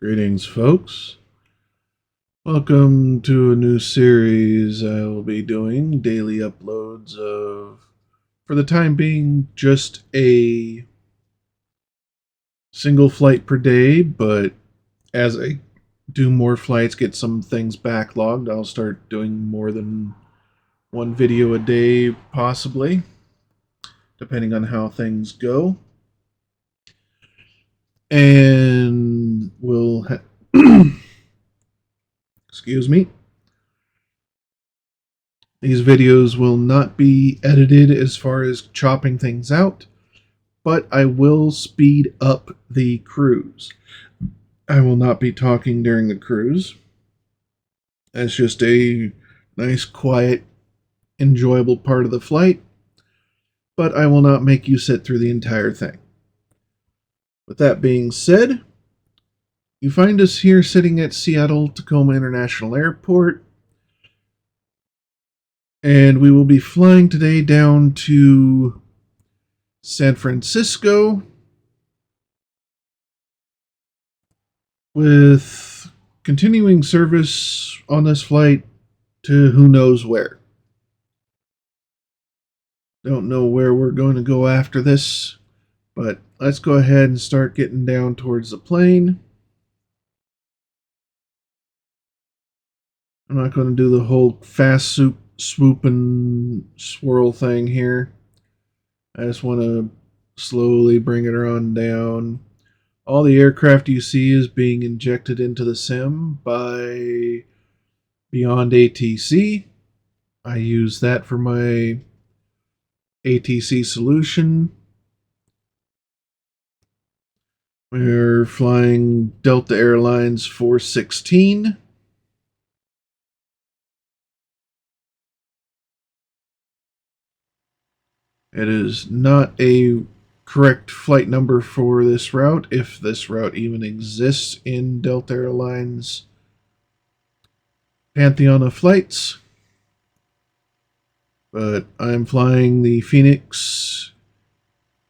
Greetings, folks. Welcome to a new series I will be doing, daily uploads of, for the time being, just a single flight per day, but as I do more flights, get some things backlogged, I'll start doing more than one video a day, possibly, depending on how things go. And we'll excuse me. These videos will not be edited as far as chopping things out, but I will speed up the cruise. I will not be talking during the cruise. That's just a nice, quiet, enjoyable part of the flight, but I will not make you sit through the entire thing. With that being said, you find us here sitting at Seattle-Tacoma International Airport, and we will be flying today down to San Francisco with continuing service on this flight to who knows where. Don't know where we're going to go after this, but let's go ahead and start getting down towards the plane. I'm not going to do the whole fast swoop and swirl thing here. I just want to slowly bring it on down. All the aircraft you see is being injected into the sim by BeyondATC. I use that for my ATC solution. We're flying Delta Airlines 416. It is not a correct flight number for this route, if this route even exists in Delta Airlines pantheon of flights. But I'm flying the Fenix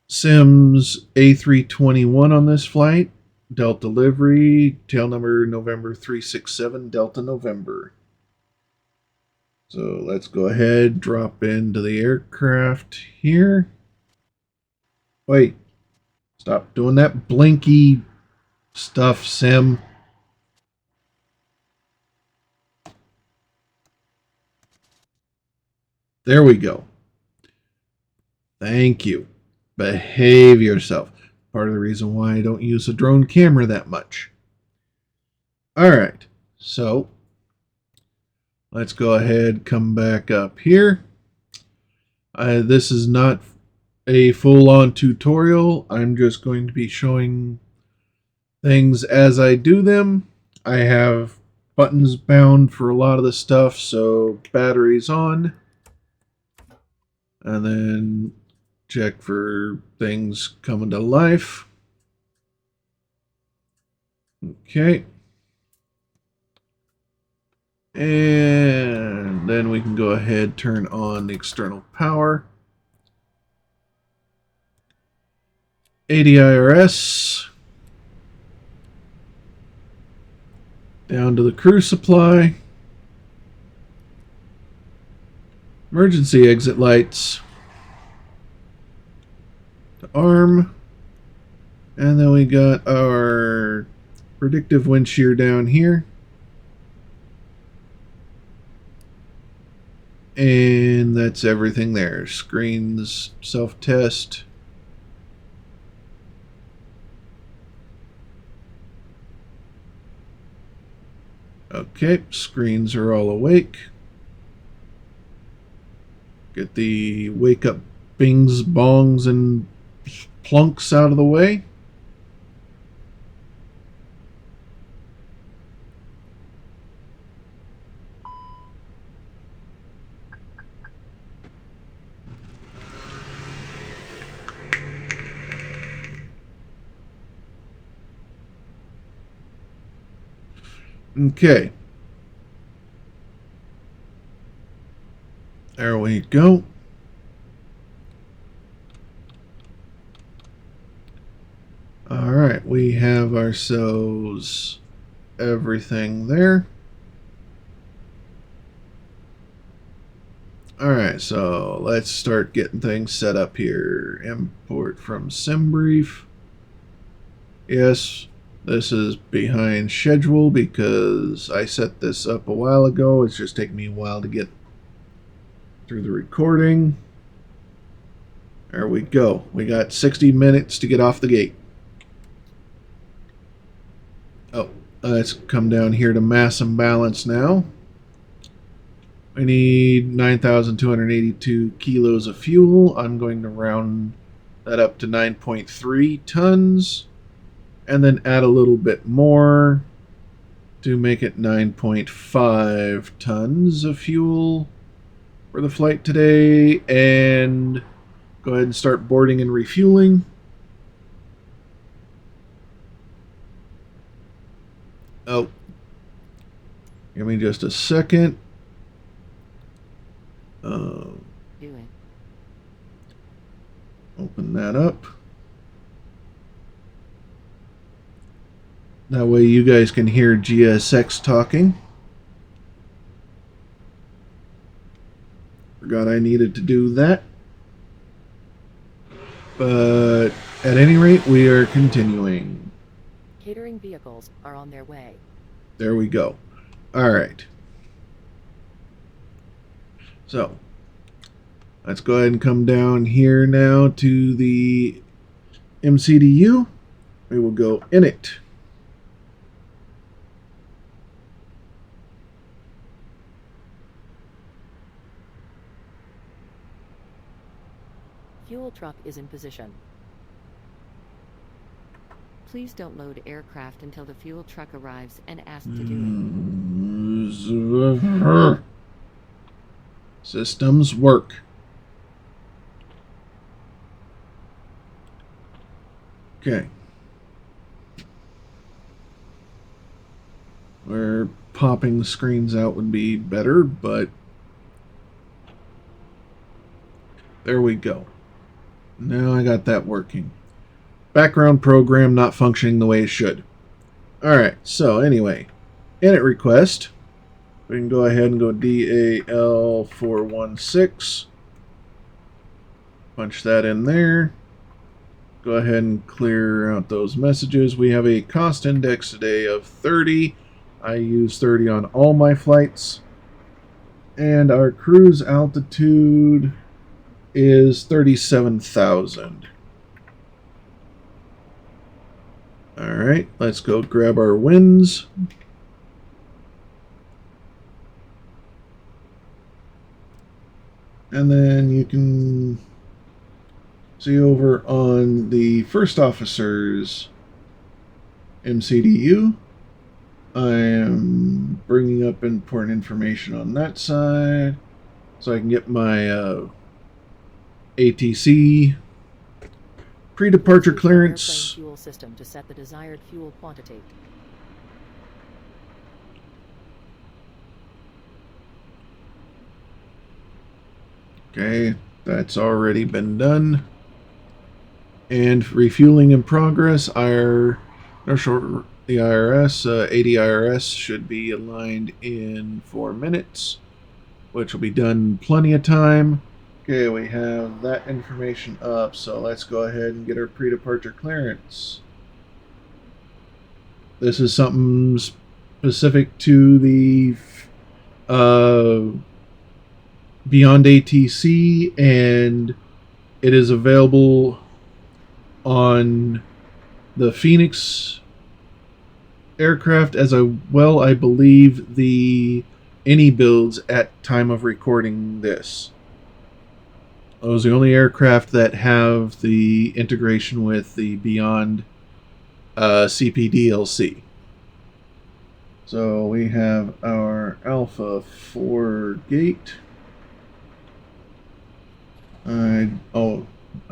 Sims A321 on this flight. Delta livery, tail number November 367, Delta November. So let's go ahead, drop into the aircraft here. Wait, stop doing that blinky stuff, Sim. There we go. Thank you. Behave yourself. Part of the reason why I don't use a drone camera that much. Alright, so let's go ahead, come back up here. This is not a full-on tutorial. I'm just going to be showing things as I do them. I have buttons bound for a lot of the stuff, so batteries on. And then check for things coming to life. Okay. And then we can go ahead, turn on the external power. ADIRS. Down to the crew supply. Emergency exit lights. To arm. And then we got our predictive wind shear down here. And that's everything there. Screens, self-test. Okay, screens are all awake. Get the wake up bings, bongs, and plunks out of the way. Okay. There we go. Alright, we have ourselves everything there. Alright, so let's start getting things set up here. Import from SimBrief. Yes, this is behind schedule because I set this up a while ago. It's just taking me a while to get through the recording. There we go. We got 60 minutes to get off the gate. Oh, let's come down here to mass and balance now. We need 9,282 kilos of fuel. I'm going to round that up to 9.3 tons. And then add a little bit more to make it 9.5 tons of fuel for the flight today. And go ahead and start boarding and refueling. Oh, give me just a second. Do it. Open that up. That way you guys can hear GSX talking. Forgot I needed to do that. But at any rate, we are continuing. Catering vehicles are on their way. There we go. All right. So, let's go ahead and come down here now to the MCDU. We will go in it. Fuel truck is in position. Please don't load aircraft until the fuel truck arrives and asked to do it. Systems work. Okay. Where popping the screens out would be better, but there we go. Now I got that working. Background program not functioning the way it should. Alright, so anyway, init request. We can go ahead and go DAL416. Punch that in there. Go ahead and clear out those messages. We have a cost index today of 30. I use 30 on all my flights. And our cruise altitude is 37,000. Alright, let's go grab our winds. And then you can see over on the first officer's MCDU, I am bringing up important information on that side so I can get my ATC pre-departure clearance. Fuel system to set the desired fuel quantity. Okay, that's already been done. And refueling in progress. The IRS, 80 IRS should be aligned in 4 minutes, which will be done plenty of time. Okay, we have that information up, so let's go ahead and get our pre-departure clearance. This is something specific to the BeyondATC, and it is available on the Fenix aircraft as well, I believe, the any builds at time of recording this. Those are the only aircraft that have the integration with the Beyond CPDLC. So we have our Alpha 4 gate. I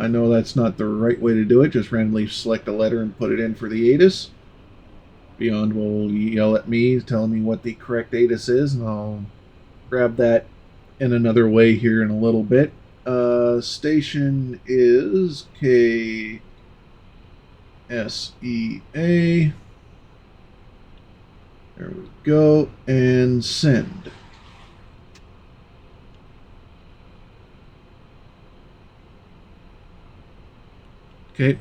know that's not the right way to do it. Just randomly select a letter and put it in for the ATIS. Beyond will yell at me, telling me what the correct ATIS is, and I'll grab that in another way here in a little bit. Station is KSEA. There we go, and send. Okay,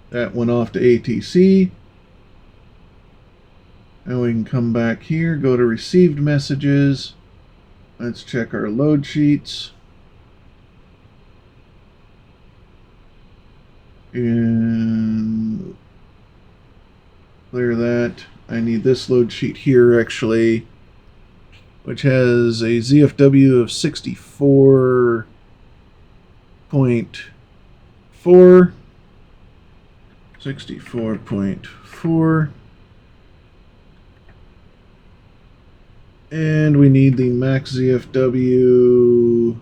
that went off to ATC. Now we can come back here, go to received messages. Let's check our load sheets. And clear that. I need this load sheet here actually, which has a ZFW of 64.4. 64.4. And we need the max ZFW,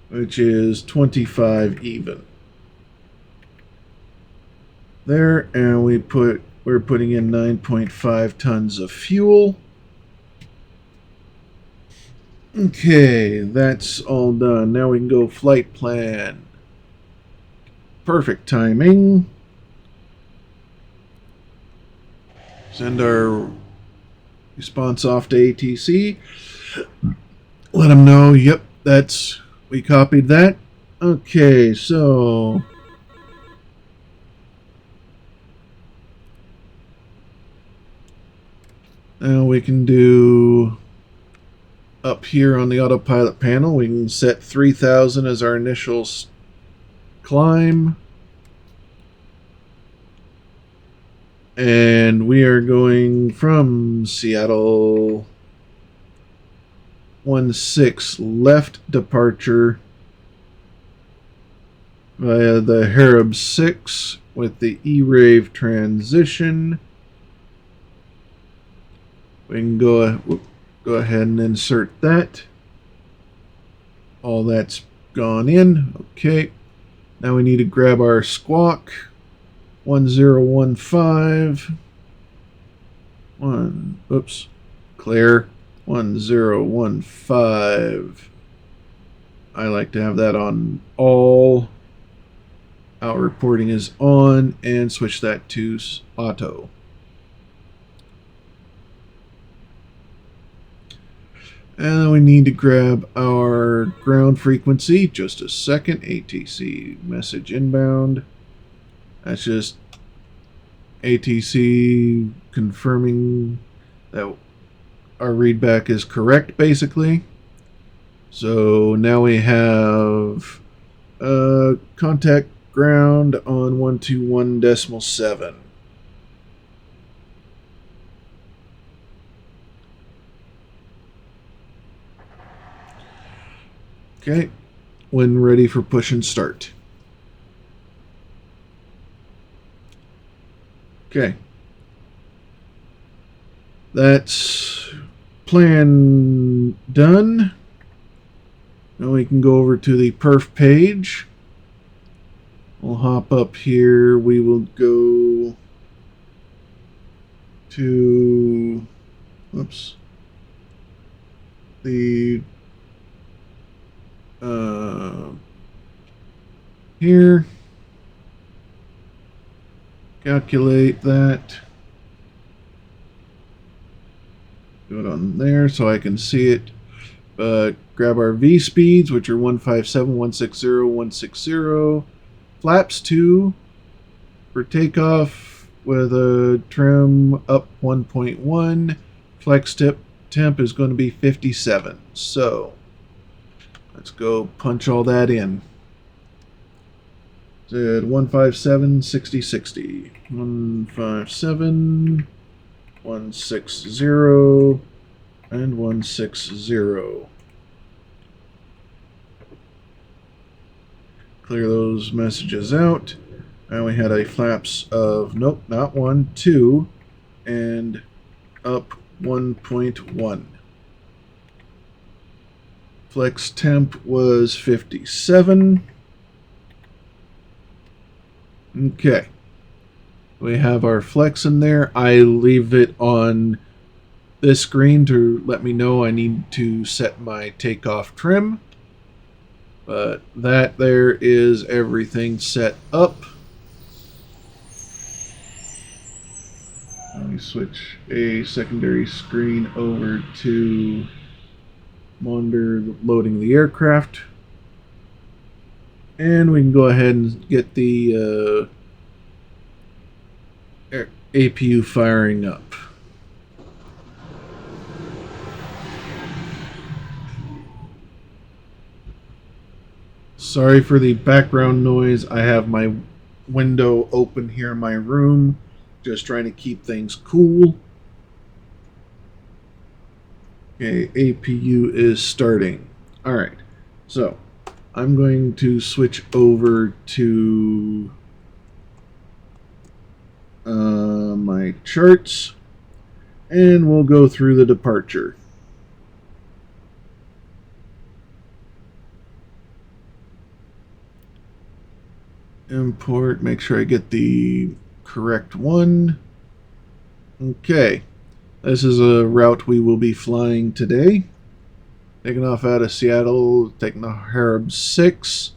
which is 25 even. There, and we're putting in 9.5 tons of fuel. Okay, that's all done. Now we can go flight plan. Perfect timing. Send our response off to ATC. Let them know, yep, we copied that. Okay, so now we can do up here on the autopilot panel, we can set 3,000 as our initial climb. And we are going from Seattle 16 left departure via the Harib 6 with the E-Rave transition. We can go ahead and insert that. All that's gone in. Okay. Now we need to grab our squawk. 1015. Clear. 1015. I like to have that on all. Out reporting is on, and switch that to auto. And we need to grab our ground frequency. Just a second. ATC message inbound. That's just ATC confirming that our readback is correct, basically. So now we have contact ground on 121.7. Okay, when ready for push and start. Okay. That's plan done. Now we can go over to the perf page. We'll hop up here. We will go to, the here. Calculate that. Do it on there so I can see it. But grab our V speeds, which are 157, 160, 160. Flaps 2 for takeoff with a trim up 1.1. Flex temp is going to be 57. So let's go punch all that in. Said 157, 60, 60. 157, 160, and 160. Clear those messages out. And we had a flaps of, nope, not 1, 2, and up 1.1. Flex temp was 57. Okay. We have our flex in there. I leave it on this screen to let me know I need to set my takeoff trim. But that there is everything set up. Let me switch a secondary screen over to monitor loading the aircraft. And we can go ahead and get the APU firing up. Sorry for the background noise. I have my window open here in my room, just trying to keep things cool. Okay, APU is starting. Alright, so I'm going to switch over to my charts, and we'll go through the departure. Import, make sure I get the correct one. Okay, this is a route we will be flying today. Taking off out of Seattle, taking the Harab 6,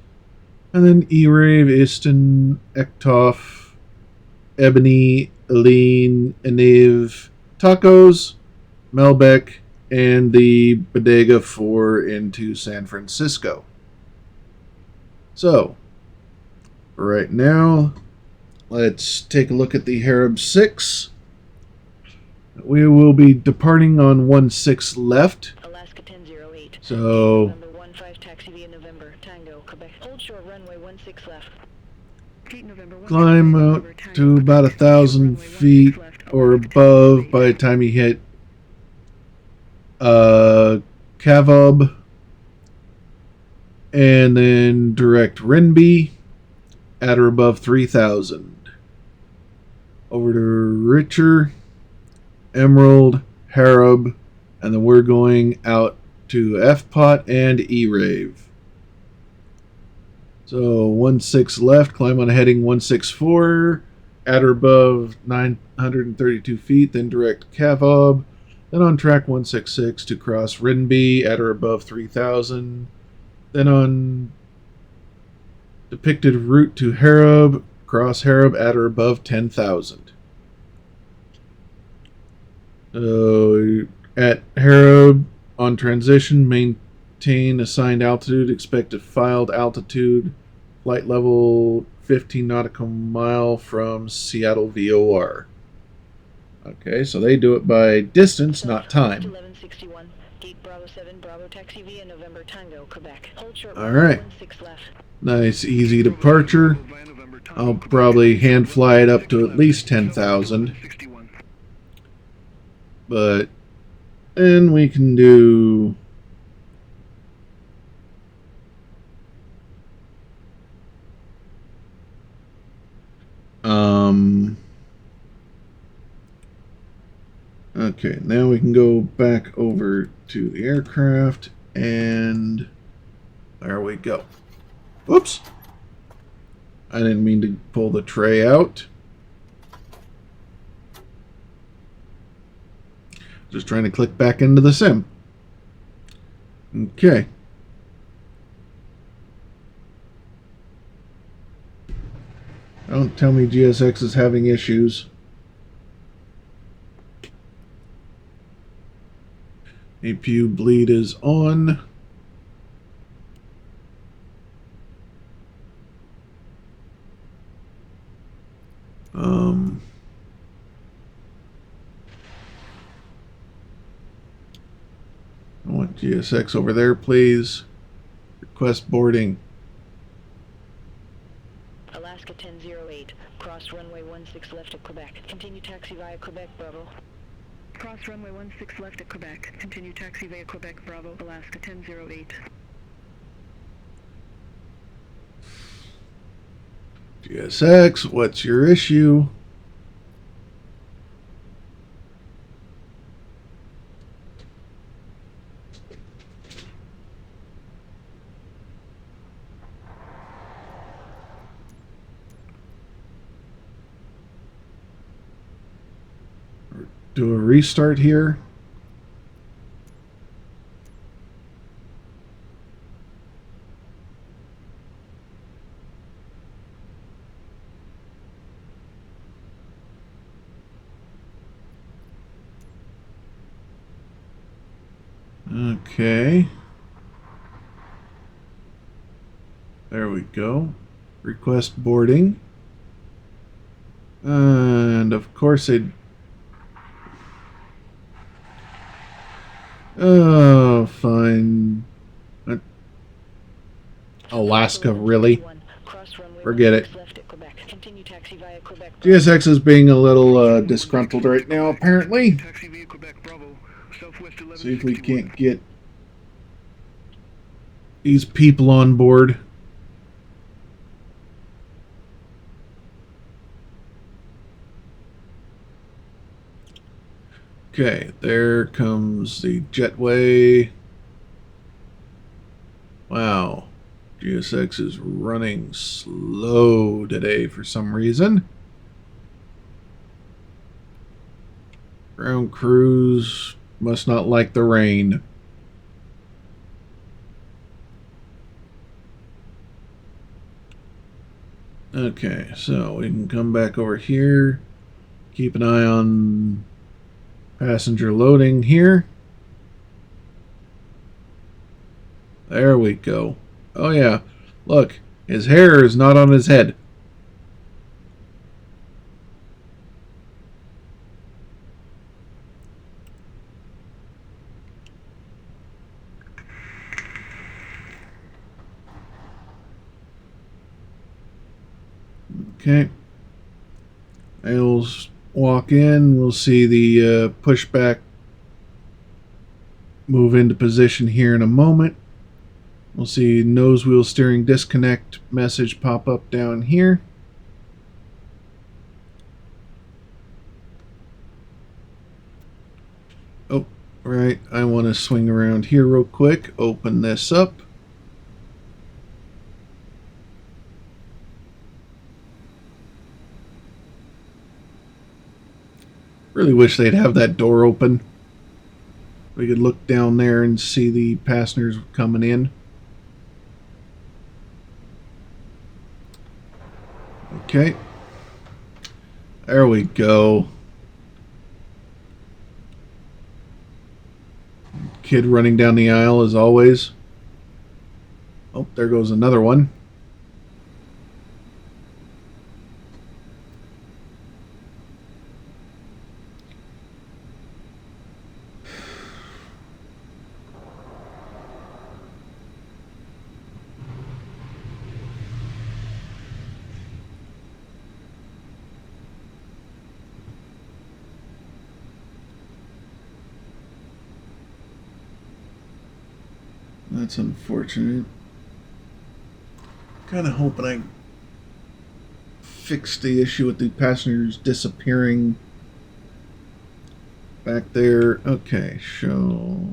and then E-Rave, Easton, Ektoff, Ebony, Aline, Eniv, Tacos, Melbeck, and the Bodega 4 into San Francisco. So, right now, let's take a look at the Harab 6. We will be departing on 16 left. Alaska 1008. So, November 15 taxi via November Tango, Quebec. Hold short runway 16 left. November 1 climb out to about 1,000 feet or above by the time you hit Kavob, and then direct Renby at or above 3,000. Over to Richer, Emerald, Harab, and then we're going out to FPOT and E-Rave. So 16 left, climb on heading 164, at or above 932 feet, then direct Kavob, then on track 166 to cross Renby at or above 3,000, then on depicted route to Harab, cross Harab at or above 10,000. So at Harab, on transition, maintain assigned altitude, expected filed altitude, flight level 15 nautical mile from Seattle VOR. Okay, so they do it by distance, not time. 1161. Gate Bravo 7, Bravo taxi via November Tango, Quebec. Hold short All right. 16 left. Nice, easy departure. I'll probably hand fly it up to at least 10,000. But then we can do okay, now we can go back over to the aircraft, and there we go. Whoops. I didn't mean to pull the tray out. Just trying to click back into the sim. Okay. Don't tell me GSX is having issues. APU bleed is on. I want GSX over there, please. Request boarding. Alaska 1008. Cross runway 16 left at Quebec. Continue taxi via Quebec, Bravo. Cross runway 16 left at Quebec. Continue taxi via Quebec, Bravo. Alaska 1008. GSX, what's your issue? Do a restart here. Okay. There we go. Request boarding. And of course it... Oh, fine. Alaska, really? Forget it. GSX is being a little disgruntled right now, apparently. See if we can't get these people on board. Okay, there comes the jetway. Wow. GSX is running slow today for some reason. Ground crews must not like the rain. Okay, so we can come back over here. Keep an eye on passenger loading here. There we go. Oh yeah, look, his hair is not on his head. Okay. I'll walk in. We'll see the pushback move into position here in a moment. We'll see nose wheel steering disconnect message pop up down here. Oh, right. I want to swing around here real quick. Open this up. Really wish they'd have that door open. We could look down there and see the passengers coming in. Okay. There we go. Kid running down the aisle as always. Oh, there goes another one. That's unfortunate. Kind of hoping I fixed the issue with the passengers disappearing back there. Okay, show.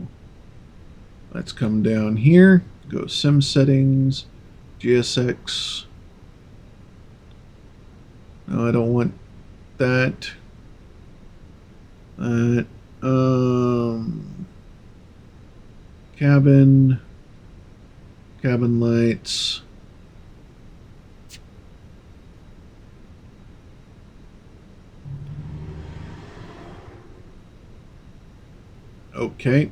Let's come down here. Go sim settings, GSX. No, I don't want that. That. Cabin lights. Okay.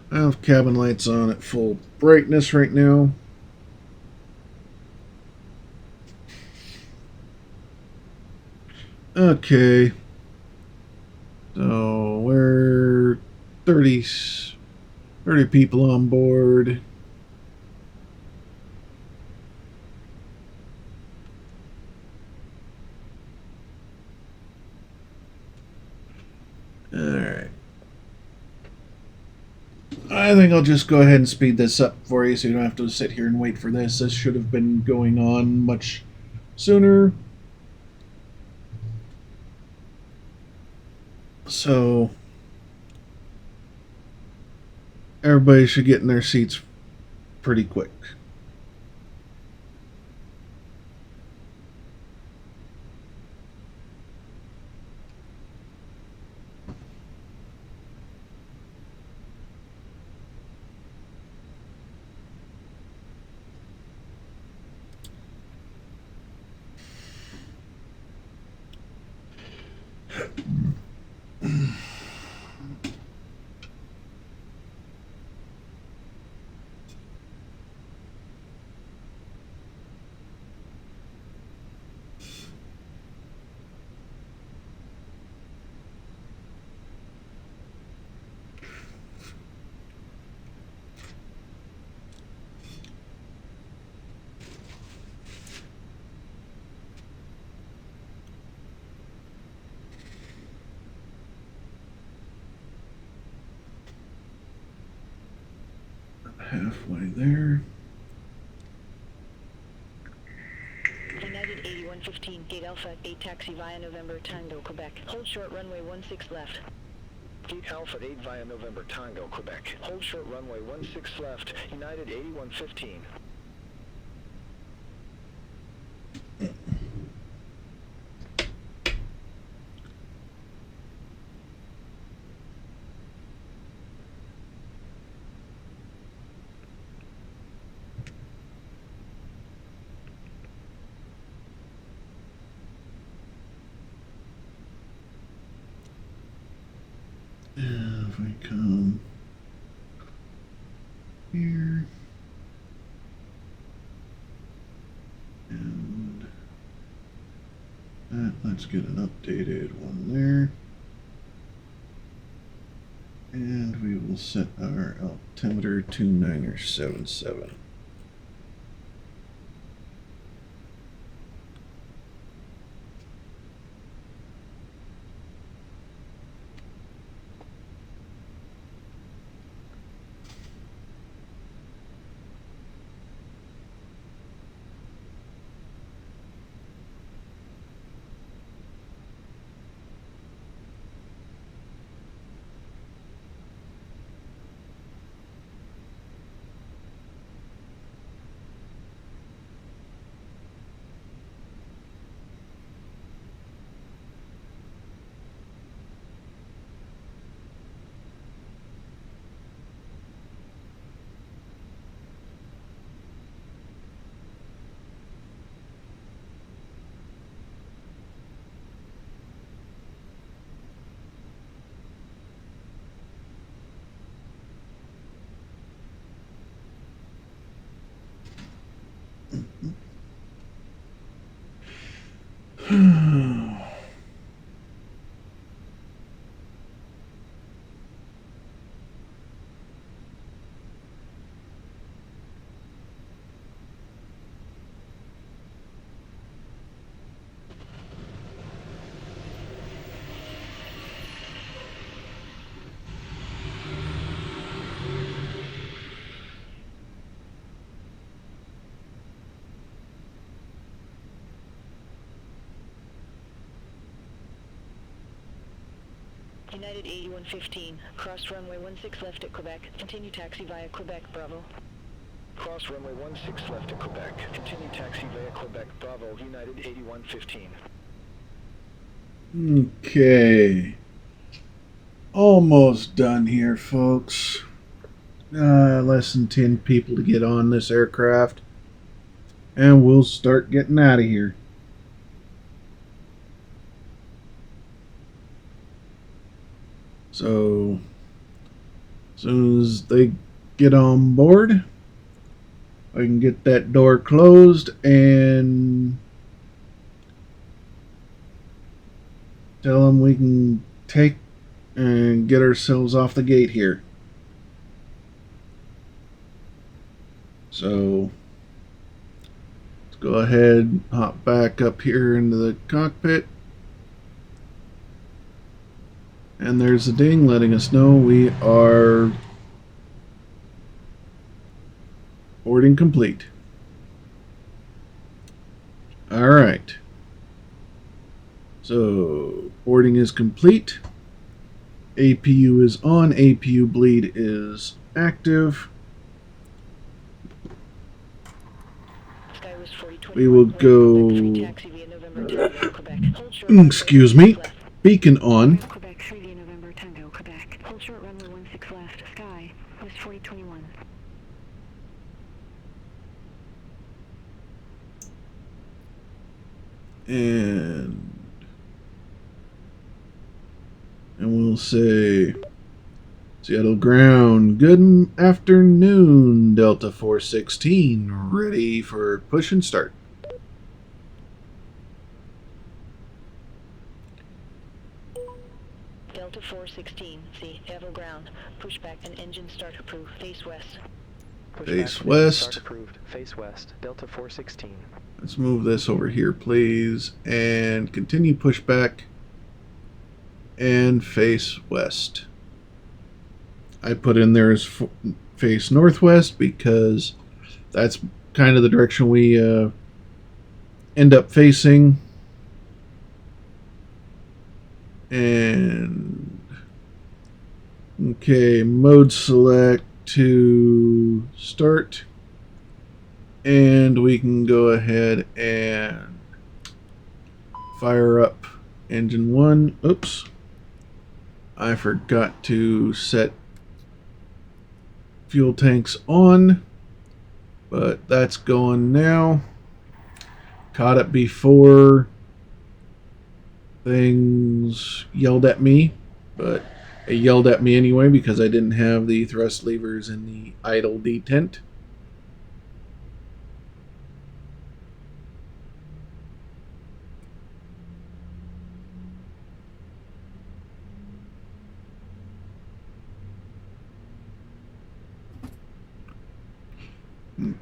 I have cabin lights on at full brightness right now. Okay. So we're 30 people on board. Alright. I think I'll just go ahead and speed this up for you so you don't have to sit here and wait for this. This should have been going on much sooner. So everybody should get in their seats pretty quick. halfway there. United 8115, Gate Alpha 8 taxi via November Tango, Quebec. Hold short runway 16 left. Gate Alpha 8 via November Tango, Quebec. Hold short runway 16 left, United 8115. If I come here and that, let's get an updated one there. And we will set our altimeter to 977. United 8115, cross runway 16 left at Quebec. Continue taxi via Quebec, Bravo. Cross runway 16 left at Quebec. Continue taxi via Quebec, Bravo, United 8115. Okay. Almost done here, folks. Less than 10 people to get on this aircraft. And we'll start getting out of here. So, as soon as they get on board, I can get that door closed and tell them we can take and get ourselves off the gate here. So, let's go ahead, hop back up here into the cockpit. And there's a ding letting us know we are boarding complete. Alright. So, boarding is complete. APU is on. APU bleed is active. We will go, excuse me, beacon on. Quebec 3 November Tango, Quebec. Hold short runway 16 left. Sky, West 4021. And we'll say Seattle ground, good afternoon, Delta 416, ready for push and start. Delta 416, Seattle ground. Pushback and engine start approved. Face west. Face west. Approved. Face west. Delta 416. Let's move this over here, please, and continue pushback and face west. I put in there as face northwest because that's kind of the direction we end up facing. And okay, mode select to start, and we can go ahead and fire up engine 1. Oops, I forgot to set fuel tanks on, but that's going now. Caught it before things yelled at me, but it yelled at me anyway because I didn't have the thrust levers in the idle detent.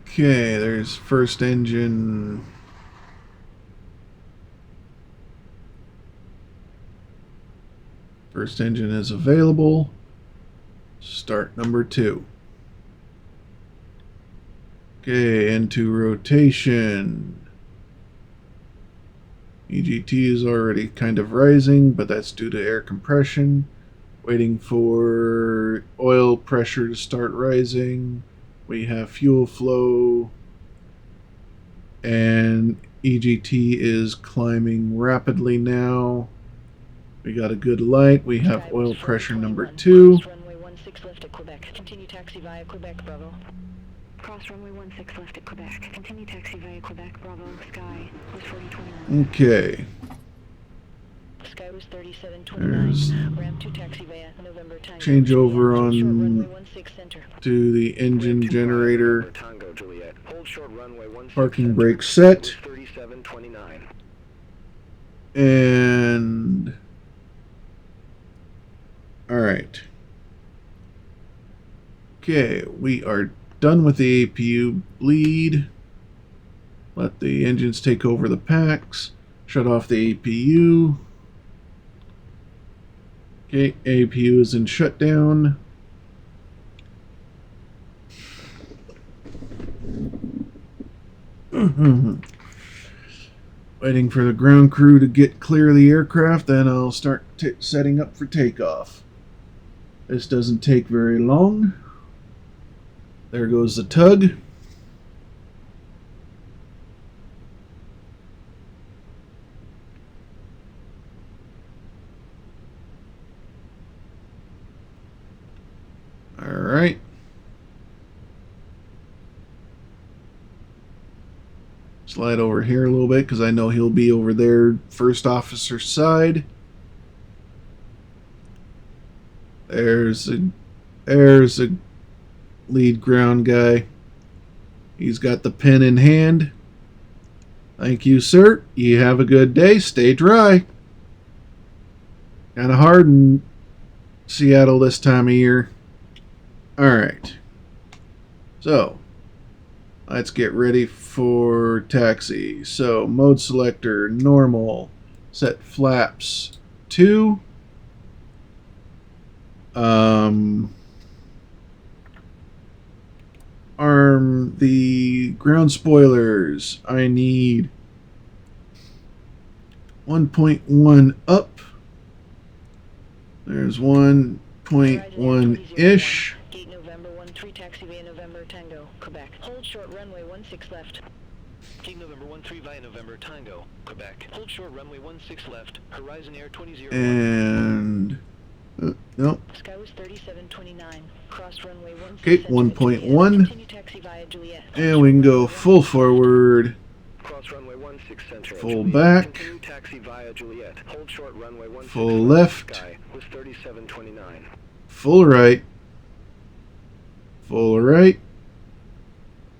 Okay, there's first engine. First engine is available. Start number 2. Okay, into rotation. EGT is already kind of rising, but that's due to air compression. Waiting for oil pressure to start rising. We have fuel flow, and EGT is climbing rapidly now. We got a good light. We have oil pressure number 2. Cross runway 16 left at Quebec. Continue taxi via Quebec, Bravo. Cross runway 16 left at Quebec. Continue taxi via Quebec, Bravo. Sky was 4021. Okay. Sky was 3729. There's Ramp 2 taxi via November Tango. change over Hold short on runway 16 center. to the engine generator. Tango, Juliet. Hold short runway 16 Parking center. brake set. 3729. And alright. Okay, we are done with the APU bleed. Let the engines take over the packs. Shut off the APU. Okay, APU is in shutdown. Waiting for the ground crew to get clear of the aircraft, then I'll start setting up for takeoff. This doesn't take very long. There goes the tug. All right. Slide over here a little bit because I know he'll be over there, first officer's side. There's a lead ground guy. He's got the pen in hand. Thank you, sir. You have a good day. Stay dry. Kind of hard in Seattle this time of year. Alright. So, let's get ready for taxi. So, mode selector, normal. Set flaps 2. Arm the ground spoilers. I need 1.1 up. There's 1.1-ish. Gate November 13 taxi via November Tango, Quebec. Hold short runway 16 left. Gate November 13 via November Tango, Quebec. Hold short runway 16 left. Horizon Air 2001. And nope. Sky was 3729. Cross runway 16. Okay, 1.1. Continue taxi via Juliet. And we can go full forward, Cross runway 16 center. full Juliet. back, Continue taxi via Juliet. Hold short runway 16 full left, Sky was 3729. full right, full right,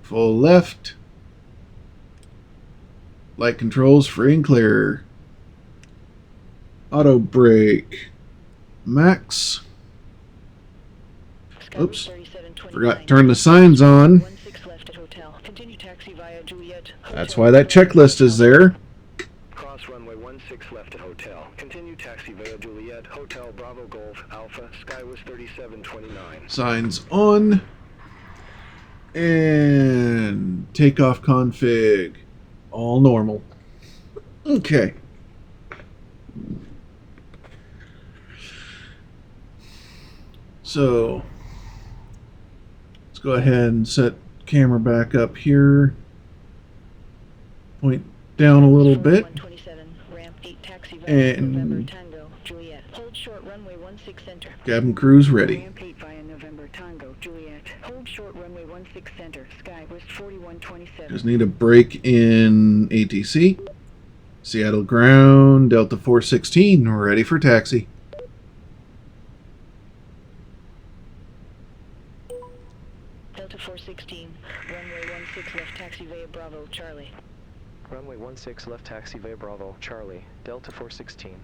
full left. Light controls free and clear. Auto brake. Max. Sky was Oops. 3729. Forgot to turn the signs on. 16 left at hotel. Continue taxi via Juliet. That's why that checklist is there. Cross runway 16 left at hotel. Continue taxi via Juliet. Hotel Bravo Golf Alpha. Sky was 3729. Signs on. And takeoff config. All normal. Okay. So let's go ahead and set camera back up here. Point down a little bit. 127, ramp 8 taxi via And November Tango, Juliet. Hold short runway 16 center. cabin crew's ready. Ramp 8 via November Tango, Juliet. Hold short runway 16 center. Sky west 4127. Just need a break in ATC. Seattle ground, Delta 416, ready for taxi. Delta 416, runway 16 left taxi via Bravo, Charlie. Runway 16 left taxi via Bravo, Charlie, Delta 416.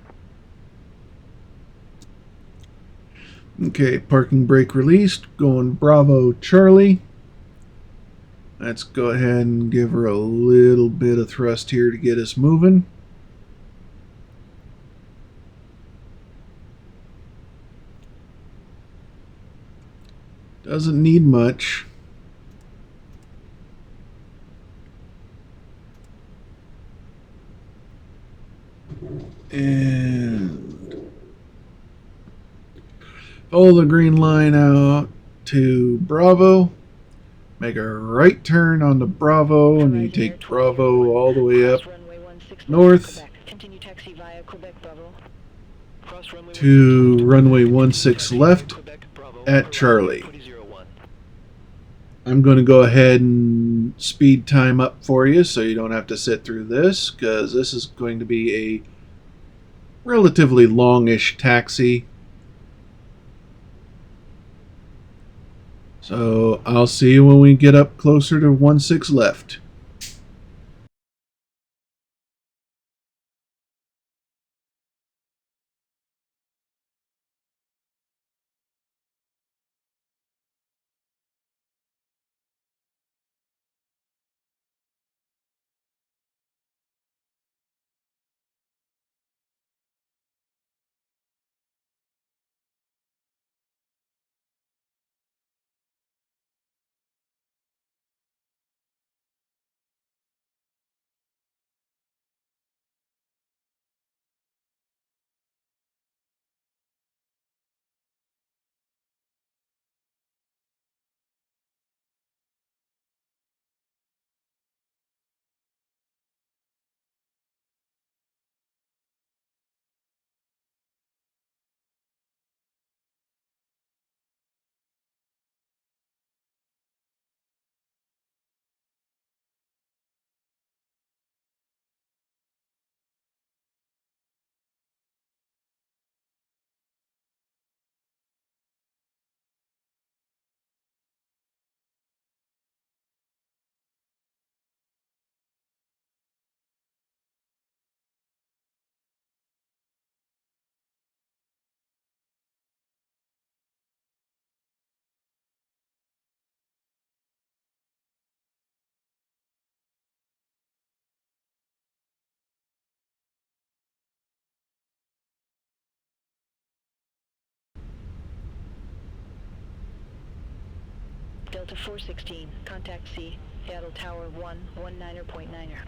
Okay, parking brake released, going Bravo Charlie. Let's go ahead and give her a little bit of thrust here to get us moving. Doesn't need much. And follow the green line out to Bravo. Make a right turn onto Bravo, and you take Bravo all the way up north to runway 16 left at Charlie. I'm going to go ahead and speed time up for you so you don't have to sit through this, because this is going to be a relatively longish taxi. So I'll see you when we get up closer to 16 left. Delta 416, contact C, Seattle Tower 119.9er.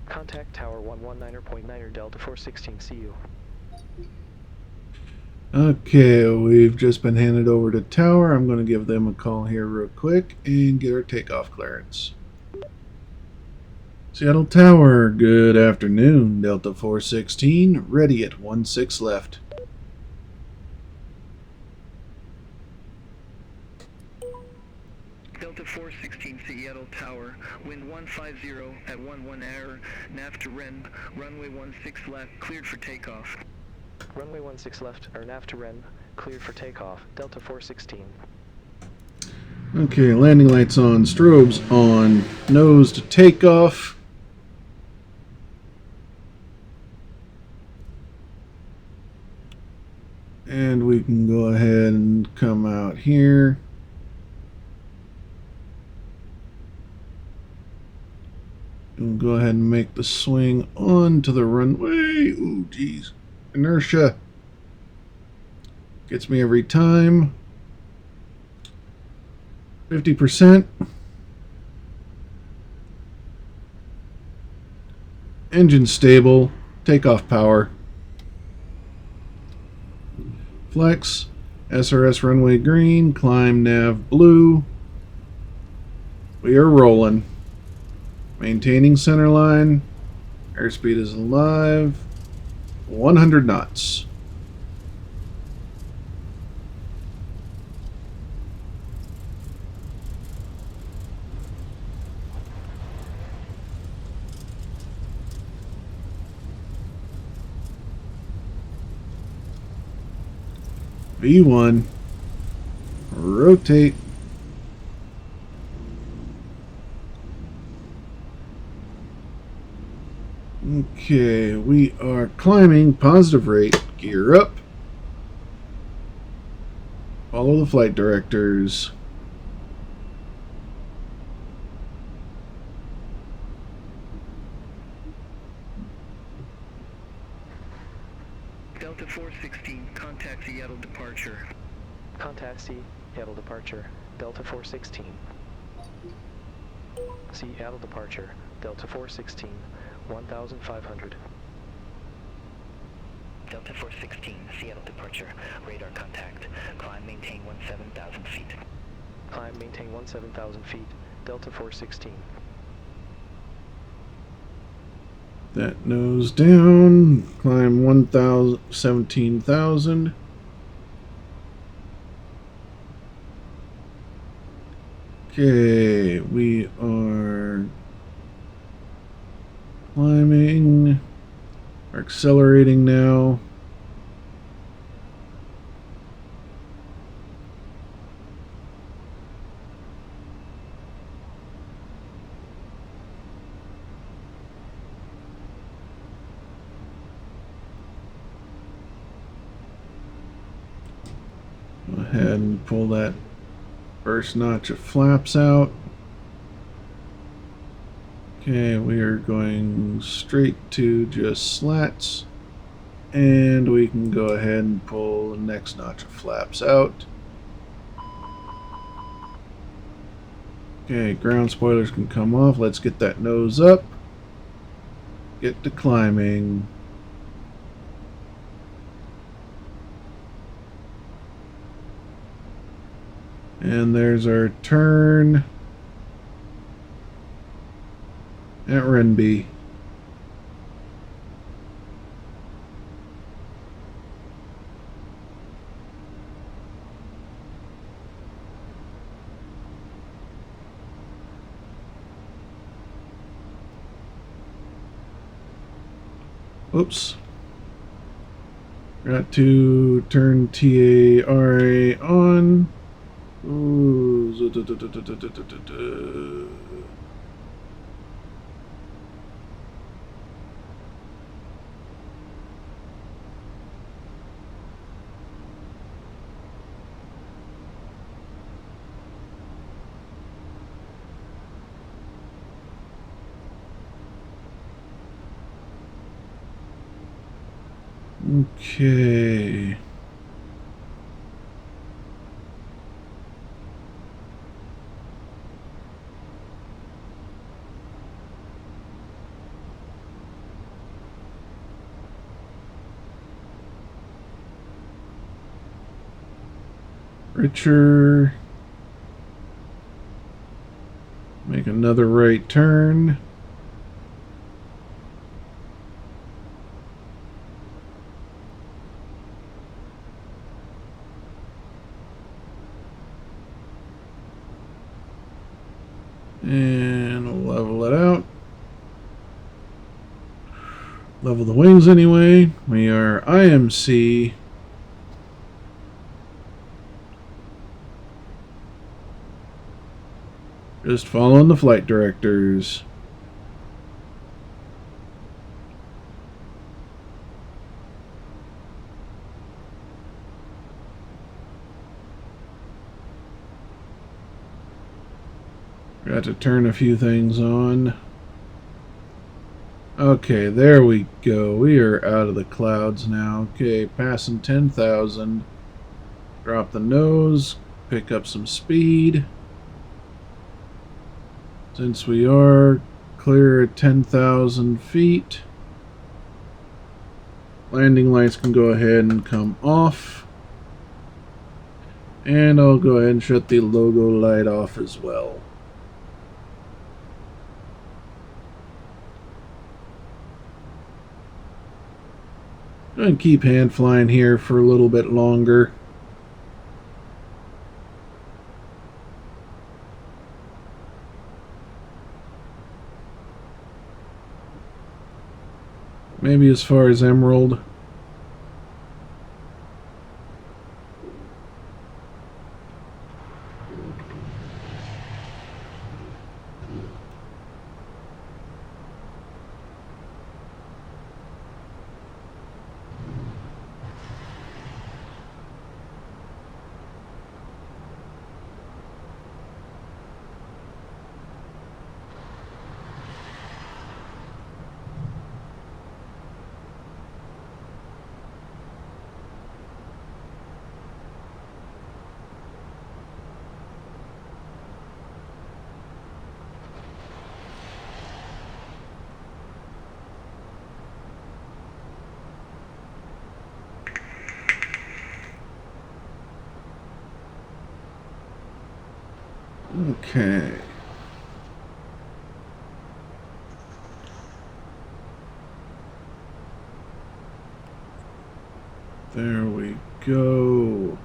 Contact Tower 119.9er, Delta 416, see you. Okay, we've just been handed over to Tower. I'm going to give them a call here real quick and get our takeoff clearance. Seattle Tower, good afternoon. Delta 416, ready at 16 left. Delta 416 Seattle Tower, wind 150 at 11 error, nav to REN, runway 16 left, cleared for takeoff. Runway 16 left, or nav to REN, cleared for takeoff, Delta 416. Okay, landing lights on, strobes on, nose to takeoff. And we can go ahead and come out here. We'll go ahead and make the swing onto the runway. Ooh, geez. Inertia. Gets me every time. 50%. Engine stable. Takeoff power. Flex. SRS runway green. Climb nav blue. We are rolling. Maintaining center line. Airspeed is alive. 100 knots. V1. Rotate. Okay, we are climbing. Positive rate. Gear up. Follow the flight directors. Delta 416, contact Seattle departure. Contact Seattle departure. Delta 416. Seattle departure. Delta 416. 1,500. Delta 416, Seattle departure. Radar contact. Climb, maintain 17,000 feet. Climb, maintain 17,000 feet. Delta 416. That nose down. Climb 17,000. Okay, we are climbing. We're accelerating now. Go ahead and pull that first notch of flaps out. Okay, we are going straight to just slats. And we can go ahead and pull the next notch of flaps out. Okay, ground spoilers can come off. Let's get that nose up. Get to climbing. And there's our turn at Renby. Oops. Got to turn TARA on. Ooh. Okay. Richer. Make another right turn. And level it out. Level the wings anyway. We are IMC. Just following the flight directors. Got to turn a few things on. Okay, there we go. We are out of the clouds now. Okay, passing 10,000. Drop the nose. Pick up some speed. Since we are Clear at 10,000 feet. Landing lights can go ahead and come off. And I'll go ahead and shut the logo light off as well. Go ahead and keep hand flying here for a little bit longer. Maybe as far as Emerald. Okay. There we go.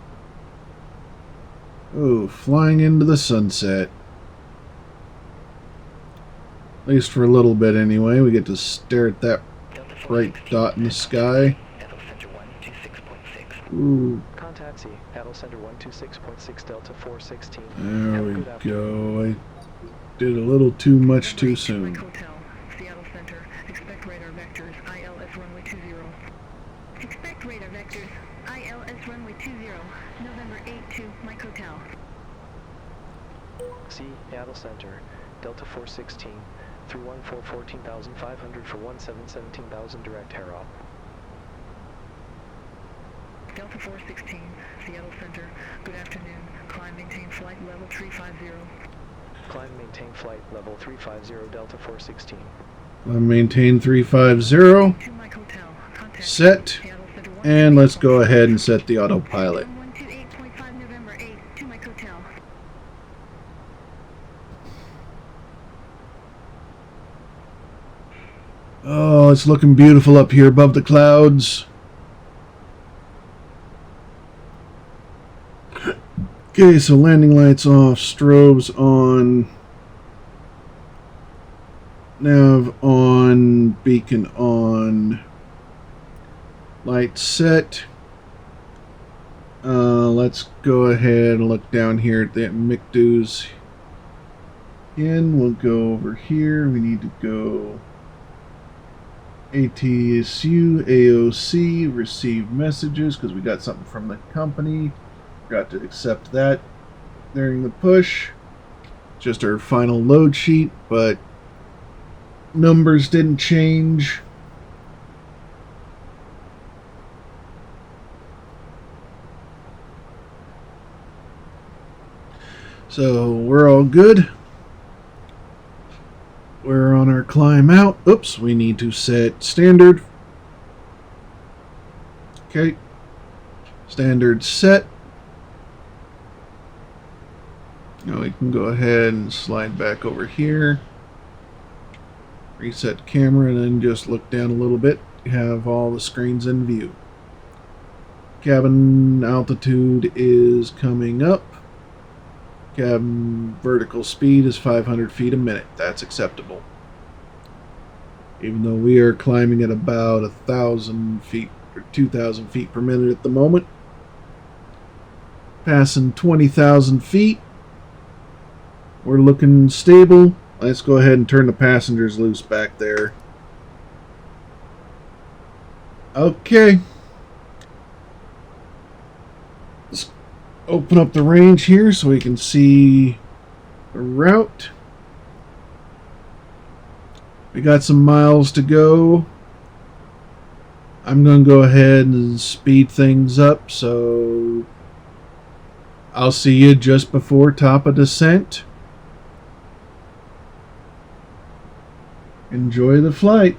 Oh, flying into the sunset. At least for a little bit anyway. We get to stare at that bright dot in the sky. Ooh. Contact C, Battle Center 126.6 Delta 416. There we go. I did a little too much too soon. Hotel, Seattle Center. Expect radar vectors, ILS runway 20. Expect radar vectors, ILS runway 20. November 8 to Mike Hotel. C, Seattle Center, Delta 416, 314 14,500 for 17 17,000 direct Harrop. Delta 416, Seattle Center. Good afternoon. Climb, maintain flight level 350. Climb, maintain flight level 350 Delta 416. Maintain 350. To Mike Hotel. Contact Set. Seattle Center And let's go ahead and set the autopilot. 128.5 November 8 to Mike Hotel. Oh, it's looking beautiful up here above the clouds. Okay, so landing lights off, strobes on, nav on, beacon on, light set. Let's go ahead and look down here at the McDo's. Again, we'll go over here. We need to go ATSU, AOC, receive messages because we got something from the company. Forgot to accept that during the push. Just our final load sheet, but numbers didn't change. So we're all good. We're on our climb out. Oops, we need to set standard. Okay. Standard set. Now we can go ahead and slide back over here. Reset camera and then just look down a little bit. You have all the screens in view. Cabin altitude is coming up. Cabin vertical speed is 500 feet a minute. That's acceptable. Even though we are climbing at about 1,000 feet or 2,000 feet per minute at the moment. Passing 20,000 feet. We're looking stable. Let's go ahead and turn the passengers loose back there. Okay. Let's open up the range here so we can see the route. We got some miles to go. I'm going to go ahead and speed things up, so I'll see you just before top of descent. Enjoy the flight.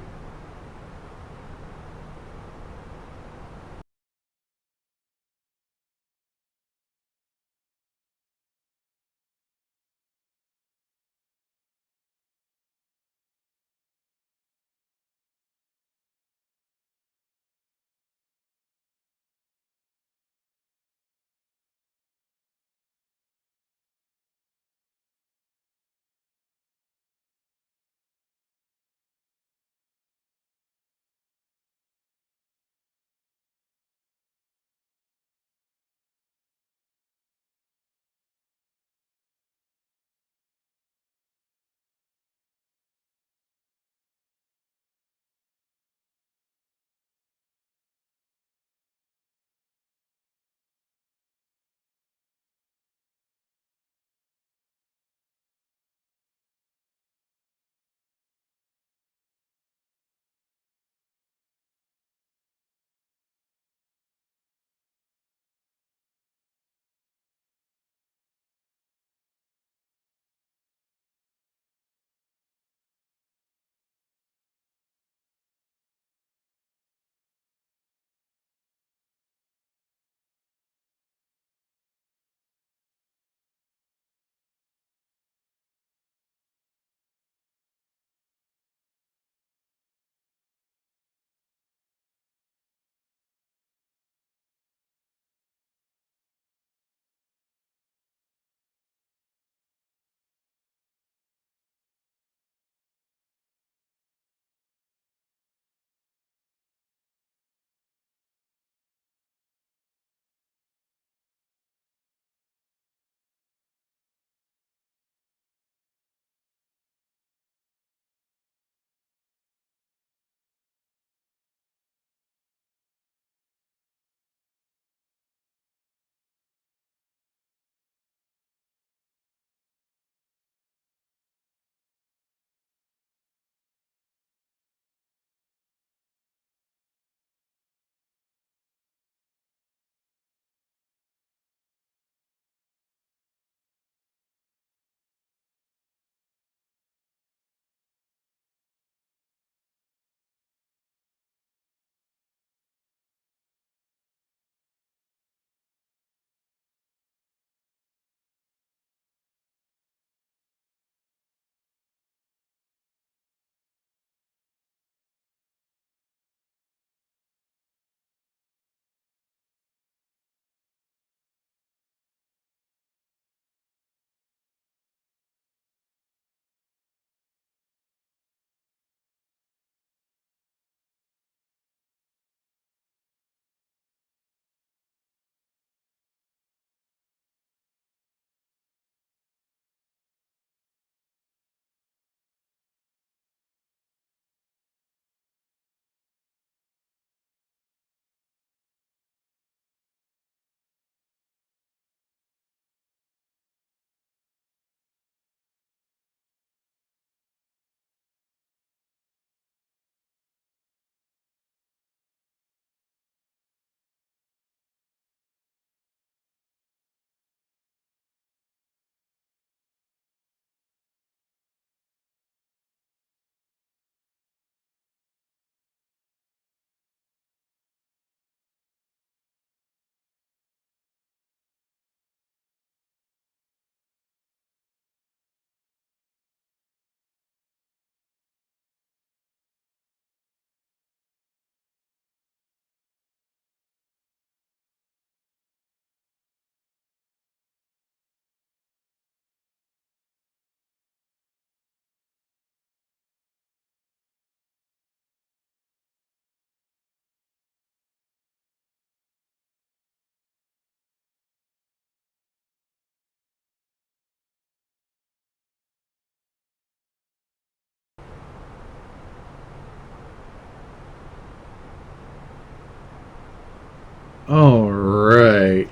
All right.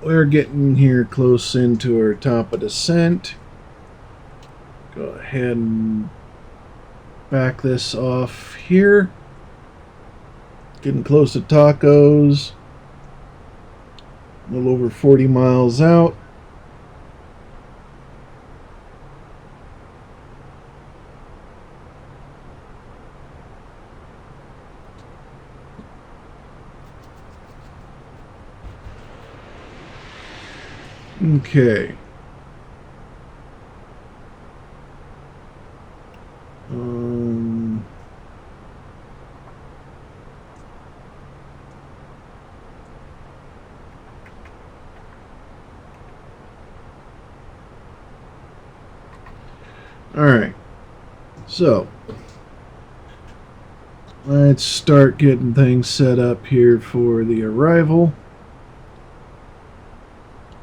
We're getting here close into our top of descent. Go ahead and back this off here. Getting close to tacos. A little over 40 miles out. Okay. Alright. So, let's start getting things set up here for the arrival.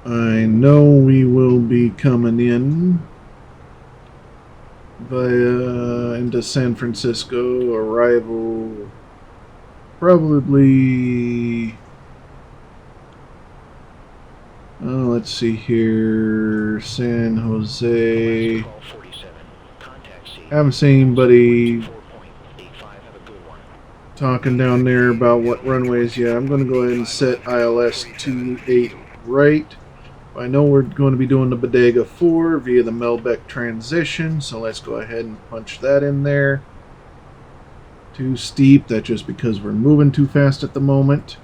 I know we will be coming in via into San Francisco. Arrival probably, let's see here, San Jose. Haven't seen anybody talking down there about what runways yet. I'm going to go ahead and set ILS 28 right. I know we're going to be doing the Bodega 4 via the Melbeck transition, so let's go ahead and punch that in there. Too steep, that's just because we're moving too fast at the moment.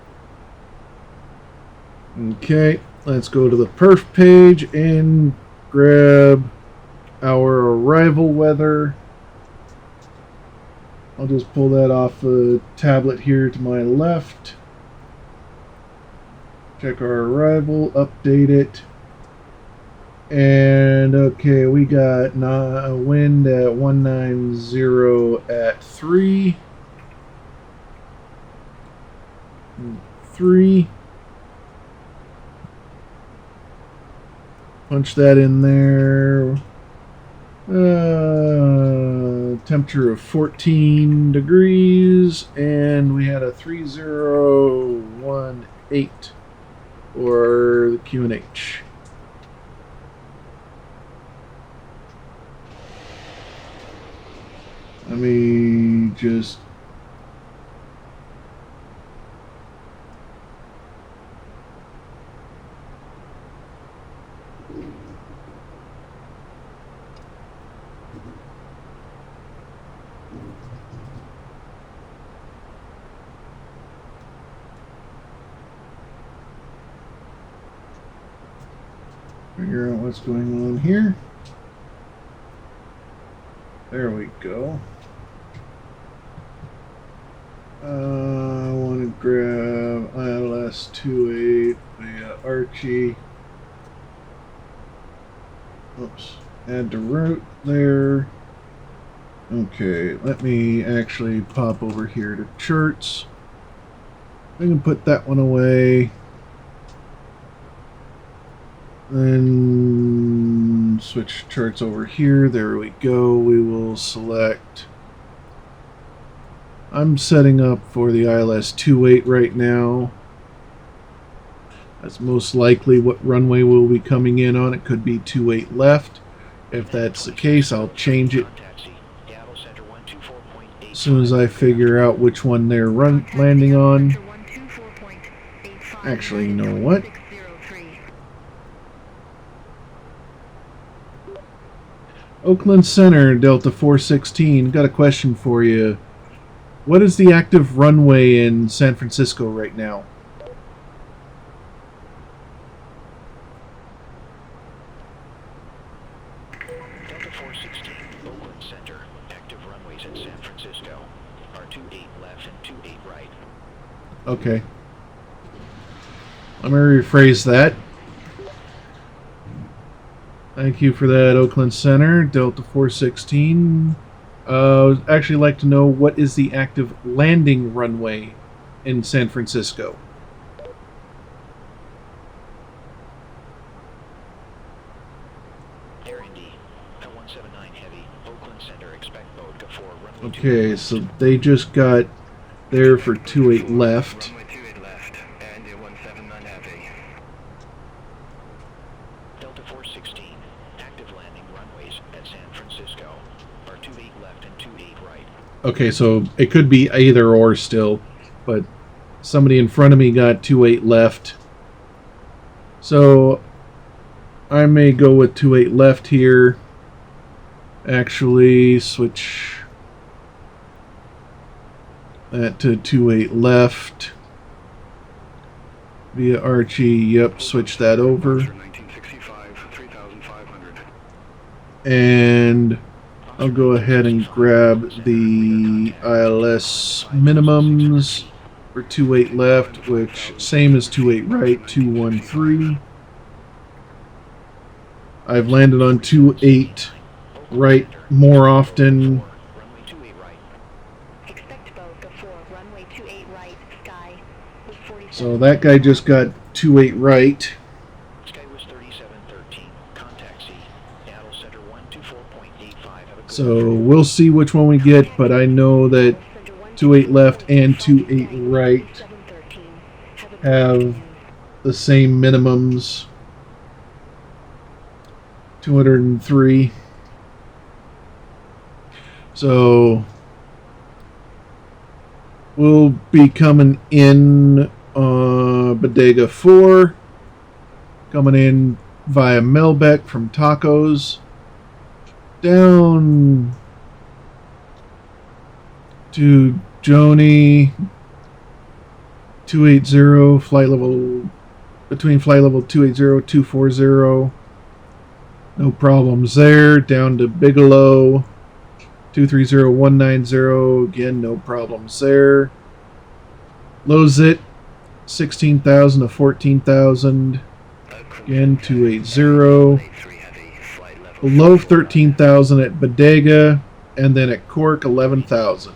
Okay, let's go to the perf page and grab our arrival weather. I'll just pull that off a tablet here to my left. Check our arrival, update it. And okay, we got a wind at 190 at 3. 3. Punch that in there. Temperature of 14 degrees, and we had a 3018 or the QNH. Let me just figure out what's going on here. There we go. I want to grab ILS 28 via Archie. Oops. Add to route there. Okay, let me actually pop over here to charts. I can put that one away. Then switch charts over here. There we go. We will select. I'm setting up for the ILS 28 right now. That's most likely what runway we'll be coming in on. It could be 28 left. If that's the case, I'll change it as soon as I figure out which one they're landing on. Actually, you know what? Oakland Center, Delta 416. Got a question for you. What is the active runway in San Francisco right now? Delta 416, Oakland Center. Active runways in San Francisco are 28 left and 28 right. Okay. Let me rephrase that. Thank you for that, Oakland Center, Delta 416. I'd actually like to know what is the active landing runway in San Francisco. Air Indy, at 179 heavy, Oakland Center, expect mode, go 4, runway Okay, so they just got there for 28 left. Runway 28 left, and 179 heavy. Delta 416, active landing runways at San Francisco are 28 left and 28 right. Okay, so it could be either or still, but somebody in front of me got 28 left. So I may go with 28 left here. Actually, switch that to 28 left. Via Archie, yep, switch that over. And I'll go ahead and grab the ILS minimums for 28 left, which same as 28 right, 213. I've landed on 28 right more often. Runway 28 right. Expect boat to 4, runway 28 right, sky was 47. So that guy just got 28 right. Sky was 3713. Contact Seattle Center 124.85. Have a good So we'll see which one we get, but I know that 28 left and 28 right 713. have the same minimums. 203. So we'll be coming in Bodega 4, coming in via Melbeck from Tacos, down to Joni 280, flight level between flight level 280 240. No problems there. Down to Bigelow 230190. Again, no problems there. Low-zit 16,000 to 14,000. Again, 280. Below 13,000 at Bodega, and then at Cork 11,000.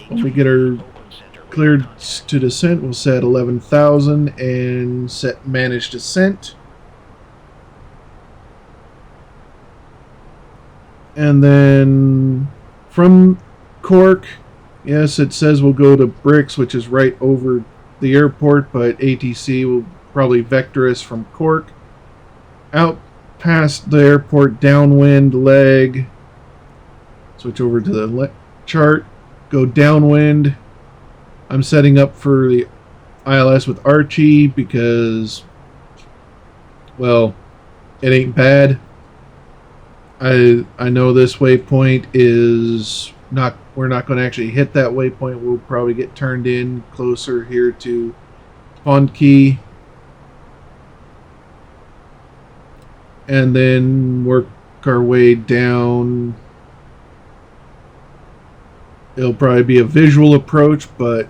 When we get our cleared to descent, we'll set 11,000 and set managed descent. And then from Cork, yes, it says we'll go to Bricks, which is right over the airport, but ATC will probably vector us from Cork out past the airport, downwind leg. Switch over to the chart, go downwind. I'm setting up for the ILS with Archie because, well, it ain't bad. I know this waypoint is not, we're not going to actually hit that waypoint. We'll probably get turned in closer here to Pond Key. And then work our way down. It'll probably be a visual approach, but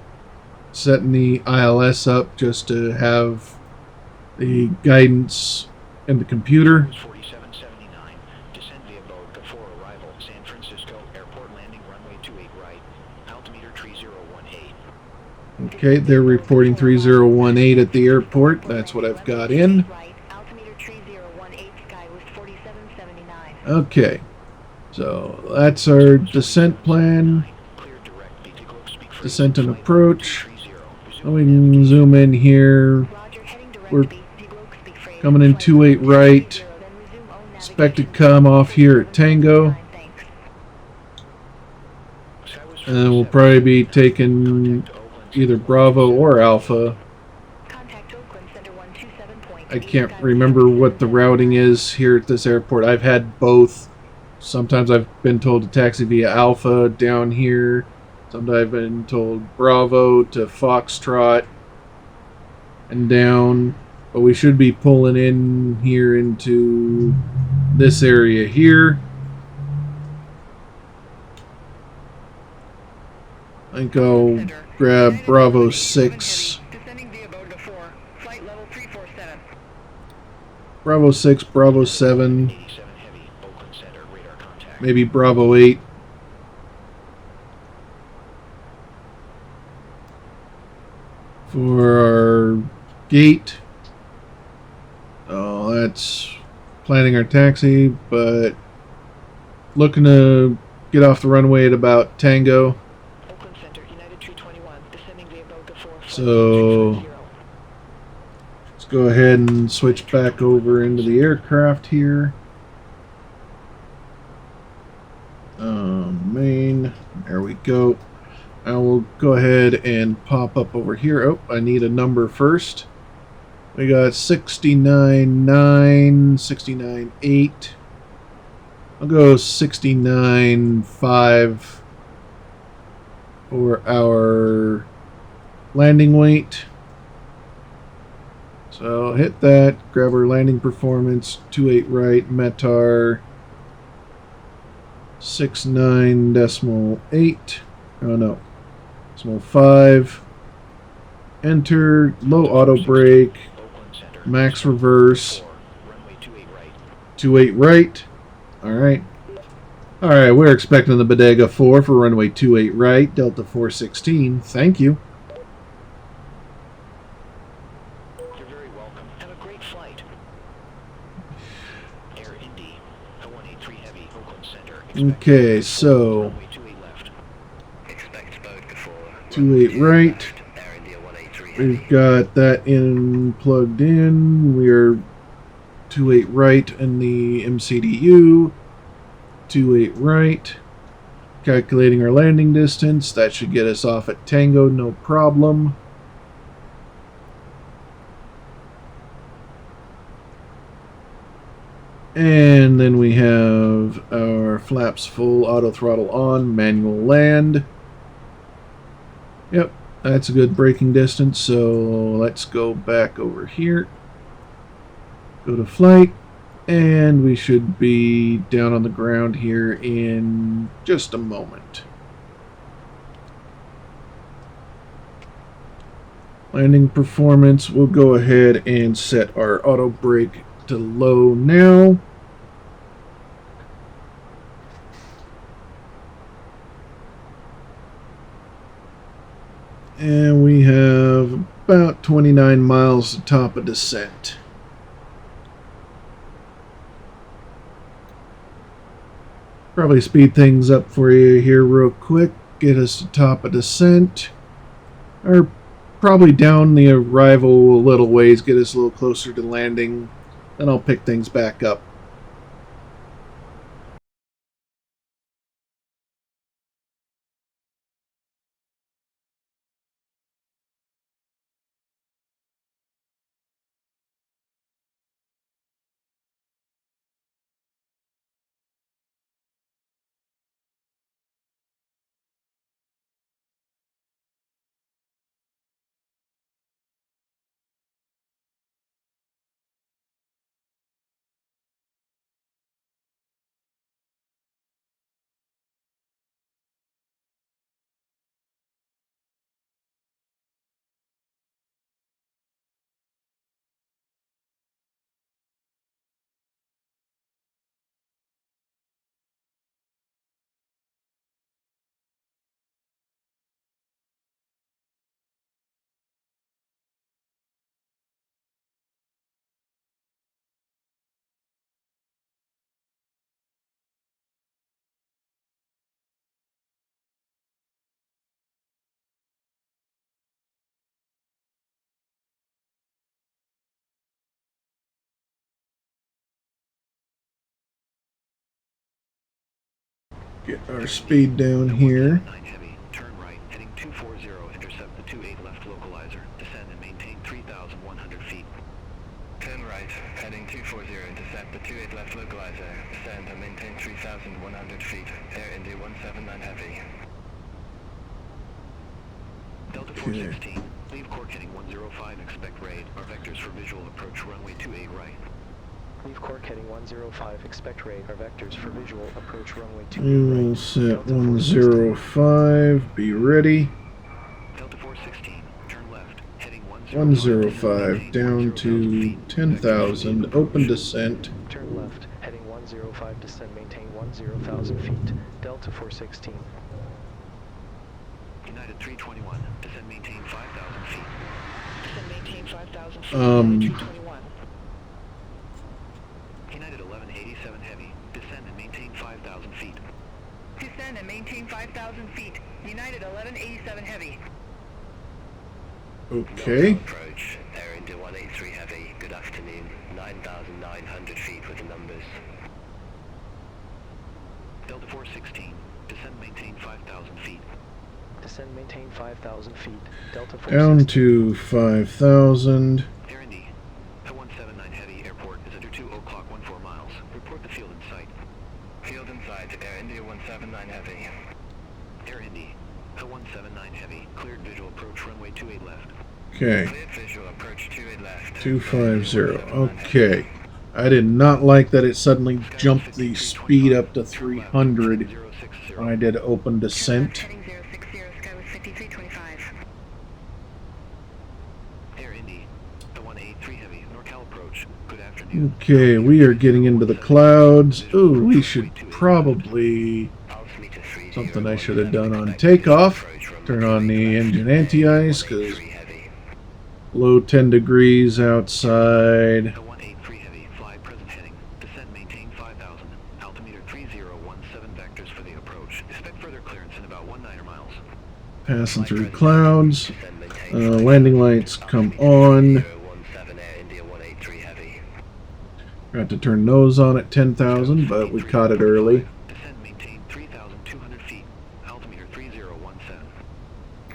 setting the ILS up just to have the guidance in the computer. 4779. Descend via boat before arrival. San Francisco Airport landing runway 28 right. Altimeter 3018. Okay, they're reporting 3018 at the airport. That's what I've got in. Right, altimeter 3018, sky was 4779. Okay, so that's our descent plan. Clear direct. Beacon speak free. Descent and approach. 30. And we can zoom in here. Roger, heading direct. We're Biglow, speak free. coming in 28 right. Then resume own Expect to navigation. come off here at Tango. Thanks. Sky was And we'll probably be taking Contact Oakland either Bravo or Alpha. Contact Oakland Center 127.8. I can't remember what the routing is here at this airport. I've had both. Sometimes I've been told to taxi via Alpha down here. Sometimes I've been told Bravo to Foxtrot and down. But we should be pulling in here into this area here. I think I'll grab Bravo 6. Descending via Bodega 4, flight level 347. Bravo 6, Bravo 7, 87 heavy. Oakland Center radar contact. maybe Bravo 8. For our gate. Oh, that's planning our taxi, but looking to get off the runway at about Tango. Oakland Center, United 321, descending via Bodega 4. flight So level 350. let's go ahead and switch back over into the aircraft here. Main, there we go. I will go ahead and pop up over here. Oh, I need a number first. We got 69.9, 69.8. I'll go 69.5 for our landing weight. So hit that, grab our landing performance, 28 right, METAR 69.8. Oh no. 5. Enter. Low auto brake. Oakland Center. Max reverse. 4, runway 28 right. 28 right. Alright. Alright, we're expecting the Bodega 4 for runway 28 right. Delta 416. Thank you. You're very welcome. Have a great flight. Air Indy, 183 Heavy, Oakland Center. Okay, so Runway 28 left. Expect Bodega 4. 28 right. Air India 183 We've got that in plugged in. We're 28 right in the MCDU. 28 right. Calculating our landing distance. That should get us off at Tango, no problem. And then we have our flaps full, auto throttle on, manual land. Yep, that's a good braking distance, so let's go back over here. Go to flight, and we should be down on the ground here in just a moment. Landing performance, we'll go ahead and set our auto brake to low now. And we have about 29 miles to top of descent. Probably speed things up for you here real quick. Get us to top of descent. Or probably down the arrival a little ways. Get us a little closer to landing. Then I'll pick things back up. Get our speed down here. 9 Heavy, turn right, heading 240, intercept the 28 left localizer. Descend and maintain 3,100 feet. Turn right, heading 240, intercept the 28 left localizer. Descend and maintain 3,100 feet. Air India 179 Heavy. Delta 416, leave Cork heading 105, expect raid. Our vectors for visual approach runway 28 right. Leave Cork heading 105, expect raid. Our vectors for visual approach runway 28 We will right. set Delta 416. 105. Be ready. Delta 416, turn left, heading 105. 105 down to 10,000. Open descent. Turn left, heading 105, descend, maintain 10,000 feet. Delta 416. United 321, descend maintain 5,000 feet. Descend maintain 5,000 feet. Um, 221. United 1187 Heavy, descend and maintain 5,000 feet. Descend and maintain 5,000 feet. United 1187 Heavy. Okay. Approach, Air India 183 Heavy. Good afternoon. 9,900 feet with the numbers. Delta 416, descend maintain 5,000 feet. Descend, maintain 5,000 feet. Delta 416. Down to 5,000. Air Indy, 179 Heavy, airport is under 2 o'clock 14 miles. Report the field in sight. Field in sight, Air India 179 Heavy. Air Indy, 179 Heavy, cleared visual approach runway 28 left. Okay. Cleared visual approach 28 left. 250. Okay. I did not like that it suddenly jumped the speed up to 300 when I did open descent. Heading 060, sky was 5325. Air Indy, the 183 Heavy, NorCal approach. Good afternoon. Okay, we are getting into the clouds. Ooh, we should probably... Something I should have done on takeoff. Turn on the engine anti-ice, because below 10 degrees outside. The 183 Heavy, fly present heading. Descend, maintain 5,000. Altimeter 3017 vectors for the approach. Expect further clearance in about 19 miles. Passing through clouds. Landing lights come on. Got to turn those on at 10,000, but we caught it early. Descend, maintain 3,200 feet. Altimeter 3017.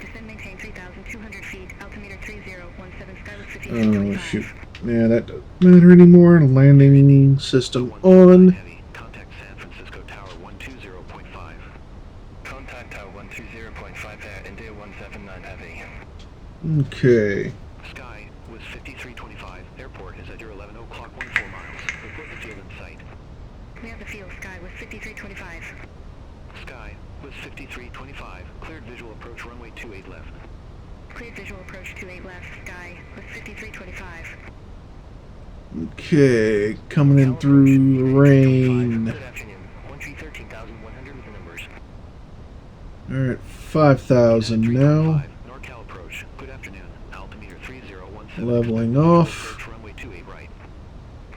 Descend, maintain 3,200 feet. Altimeter 3017, sky was Oh, 5325. shoot. Yeah, that doesn't matter anymore. Landing system on. Heavy, contact San Francisco Tower 120.5. Contact Tower 120.5 Air India 179 Heavy. Okay. Sky was 5325. Airport is at your 11 o'clock 14 miles. Report the field in sight. We have the field, sky was 5325. Sky was 5325. Cleared visual approach runway 28 left. Cleared visual approach 28 left, sky was 5325. Okay, coming in through the rain. Good afternoon. 113,100 with the numbers. Alright, 5,000 now. NorCal approach. Good afternoon. Altimeter 3017. Leveling off. Approach runway 28 right.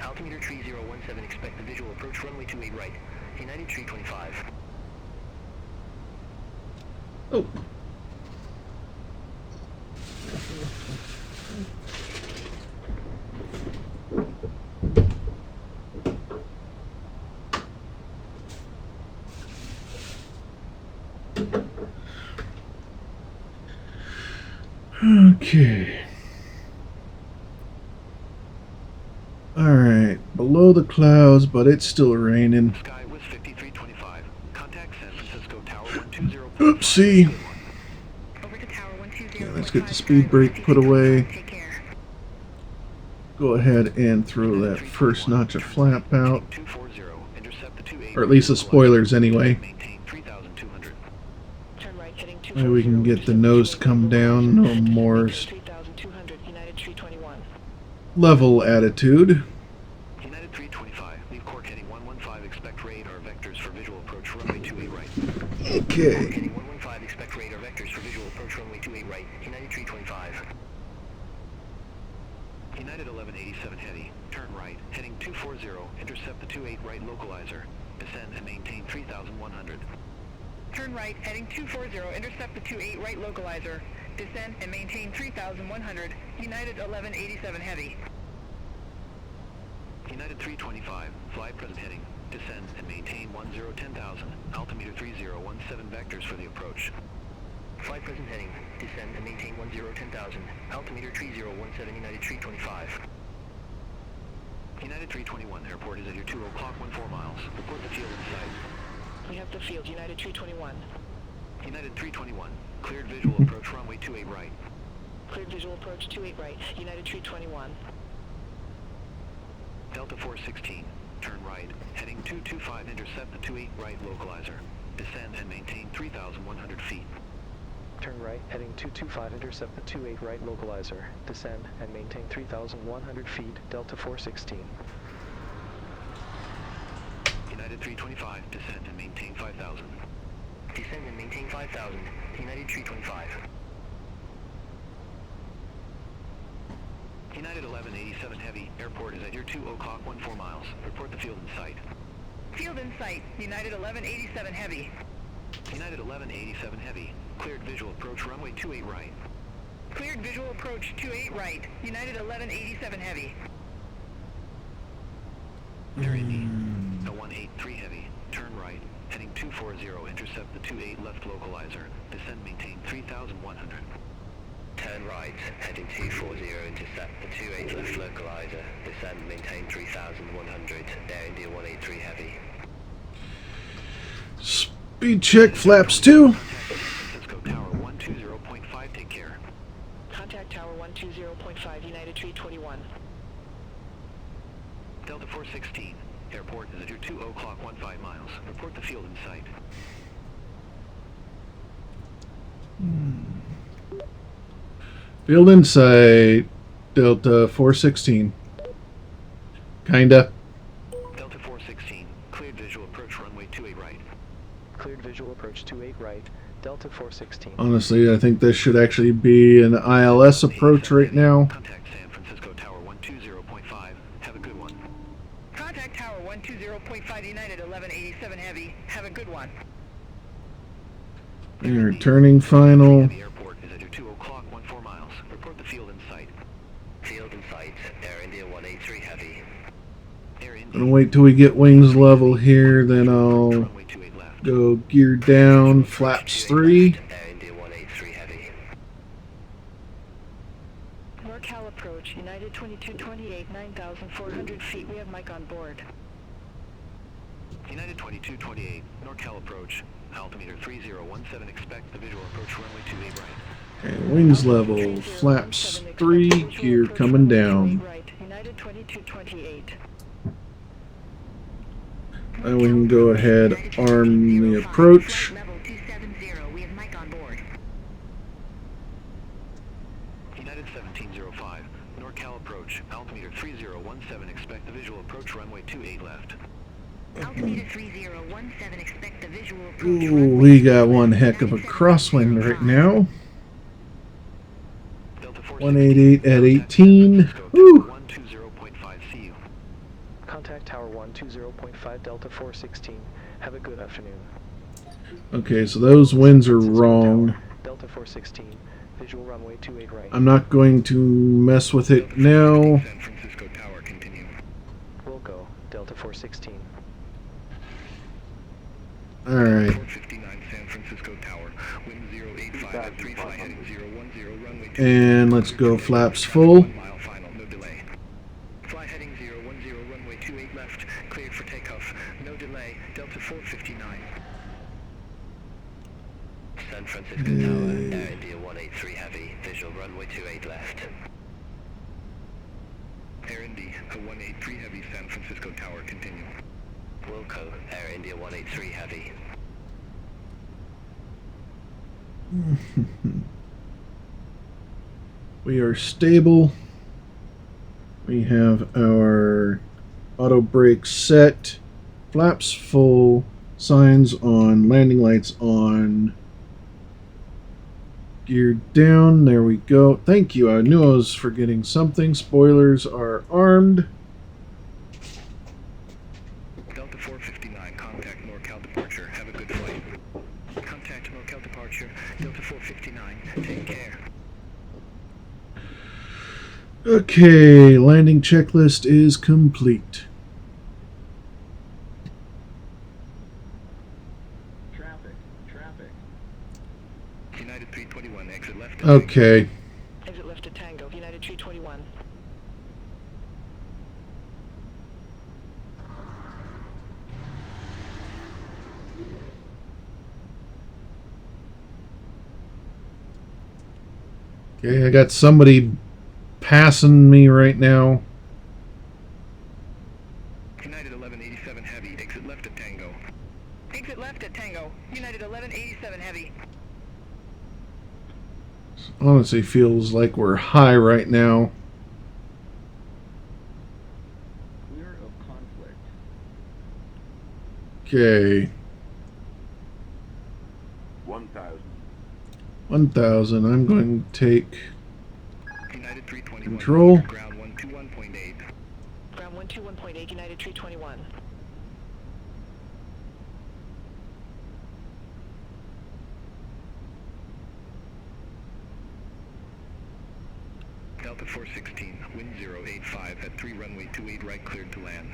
Altimeter 3017, expect the visual approach runway 28 right. United 325. Oh. Okay. Alright, below the clouds, but it's still raining. Sky was 5325. Contact San Francisco Tower 120. Oopsie. Over to tower 120. Yeah, let's get the speed brake put away. Take care. Go ahead and throw that first notch of flap out. 240. Intercept the 28. Or at least the spoilers anyway. Maintain 3,200. Turn right, heading Maybe we can get the nose to come down. No more 3,200, United 321. level attitude. United 325. Leave Cork heading 115. Expect radar vectors for visual approach runway 28 right. Okay. Heading 115, expect radar vectors for visual approach runway 28 right. United 325. United 1187 Heavy. Turn right. Heading 240. Intercept the 28 right localizer. Descend and maintain 3,100. Turn right, heading 240, intercept the 28 right localizer. Descend and maintain 3,100, United 1187 Heavy. United 325. Fly present heading. Descend and maintain 10,000. Altimeter 3017 vectors for the approach. Fly present heading. Descend and maintain 10,000. Altimeter 3017, United 325. United 321. Airport is at your 2 o'clock 14 miles. Report the field in sight. We have the field, United 321. United 321. Cleared visual approach runway 28 right. Cleared visual approach 28 right, United 321. Delta 416. Turn right. Heading 225. Intercept the 28 right localizer. Descend and maintain 3,100 feet. Turn right, heading 225, intercept the 28 right localizer. Descend and maintain 3,100 feet, Delta 416. United 325. Descend and maintain 5,000. Descend and maintain 5,000. United 325. United 1187 Heavy. Airport is at your 2 o'clock 14 miles. Report the field in sight. Field in sight, United 1187 Heavy. United 1187 Heavy. Cleared visual approach runway 28 right. Cleared visual approach 28 right, United 1187 Heavy. Air Indy. No 183 Heavy. Turn right. Heading 240. Intercept the 28 left localizer. Descend maintain 3,100. Turn right, heading 240, intercept the 28 left localizer. Descend, maintain 3,100. Air India 183 Heavy. Speed check, flaps 2. Francisco Tower 120.5. Take care. Contact Tower 120.5, United 321. Delta Field in sight. Delta 416. Kinda. Delta 416, cleared visual approach runway 28 right. Cleared visual approach 28 right, Delta 416. Honestly, I think this should actually be an ILS approach right now. Contact San Francisco Tower 120.5. Have a good one. Contact Tower 120.5 United 1187 Heavy. Have a good one. And returning final. The airport is at your 2 o'clock, 14 miles. Report the field in sight. Field in sight, Air India 183 Heavy. Air India. Gonna wait till we get wings level here, then I'll Runway 28 left. go gear down, flaps 3. Air India 183 Heavy. NorCal approach, United 2228, 9,400 feet. We have Mike on board. United 2228, NorCal approach. Altimeter 3017, expect the visual approach runway 28 right. Okay, wings level, flaps 3, gear coming down. Right, United 2228. Then we can go ahead, arm the approach. Level 270, we have Mike on board. United 1705, NorCal approach. Altimeter 3017, expect the visual approach runway 28 left. Altimeter 3017, expect the visual approach. Ooh, we got one heck of a crosswind right now. Delta 188 at 18. Woo! 120.5, see you. Contact Tower 120.5 Delta 416. Have a good afternoon. Okay, so those winds are wrong. Delta 416, visual runway 28 right. I'm not going to mess with it now. San Francisco Tower, continue. We'll go, Delta 416. Alright. 459 San Francisco Tower, wind 085 at 3 fly heading 010, runway 2. And let's go flaps full. 1 mile final, no delay. Fly heading 010, runway 28 left, cleared for takeoff, no delay, Delta 459. San Francisco Tower, Air India 183 Heavy, visual runway 28 left. Air India 183 Heavy, San Francisco Tower, continue. Wilco, Air India 183 Heavy. We are stable. We have our auto brakes set, flaps full, signs on, landing lights on, gear down. There we go. Thank you. I knew I was forgetting something. Spoilers are armed. Delta 459, contact NorCal departure, have a good flight. Contact NorCal departure, Delta 459, take care. Okay, landing checklist is complete. Traffic. United 321, exit left. Okay. Exit left to Tango, United 321. Okay, I got somebody passing me right now. United 1187 Heavy, exit left at Tango. Exit left at Tango, United 1187 Heavy. Honestly, feels like we're high right now. Clear of conflict. Okay. 1,000. 1,000. I'm going to take United 321. control. Ground 121.8. Ground 121.8, United 321. Delta 416, wind 085 at 3 runway 28 right, cleared to land.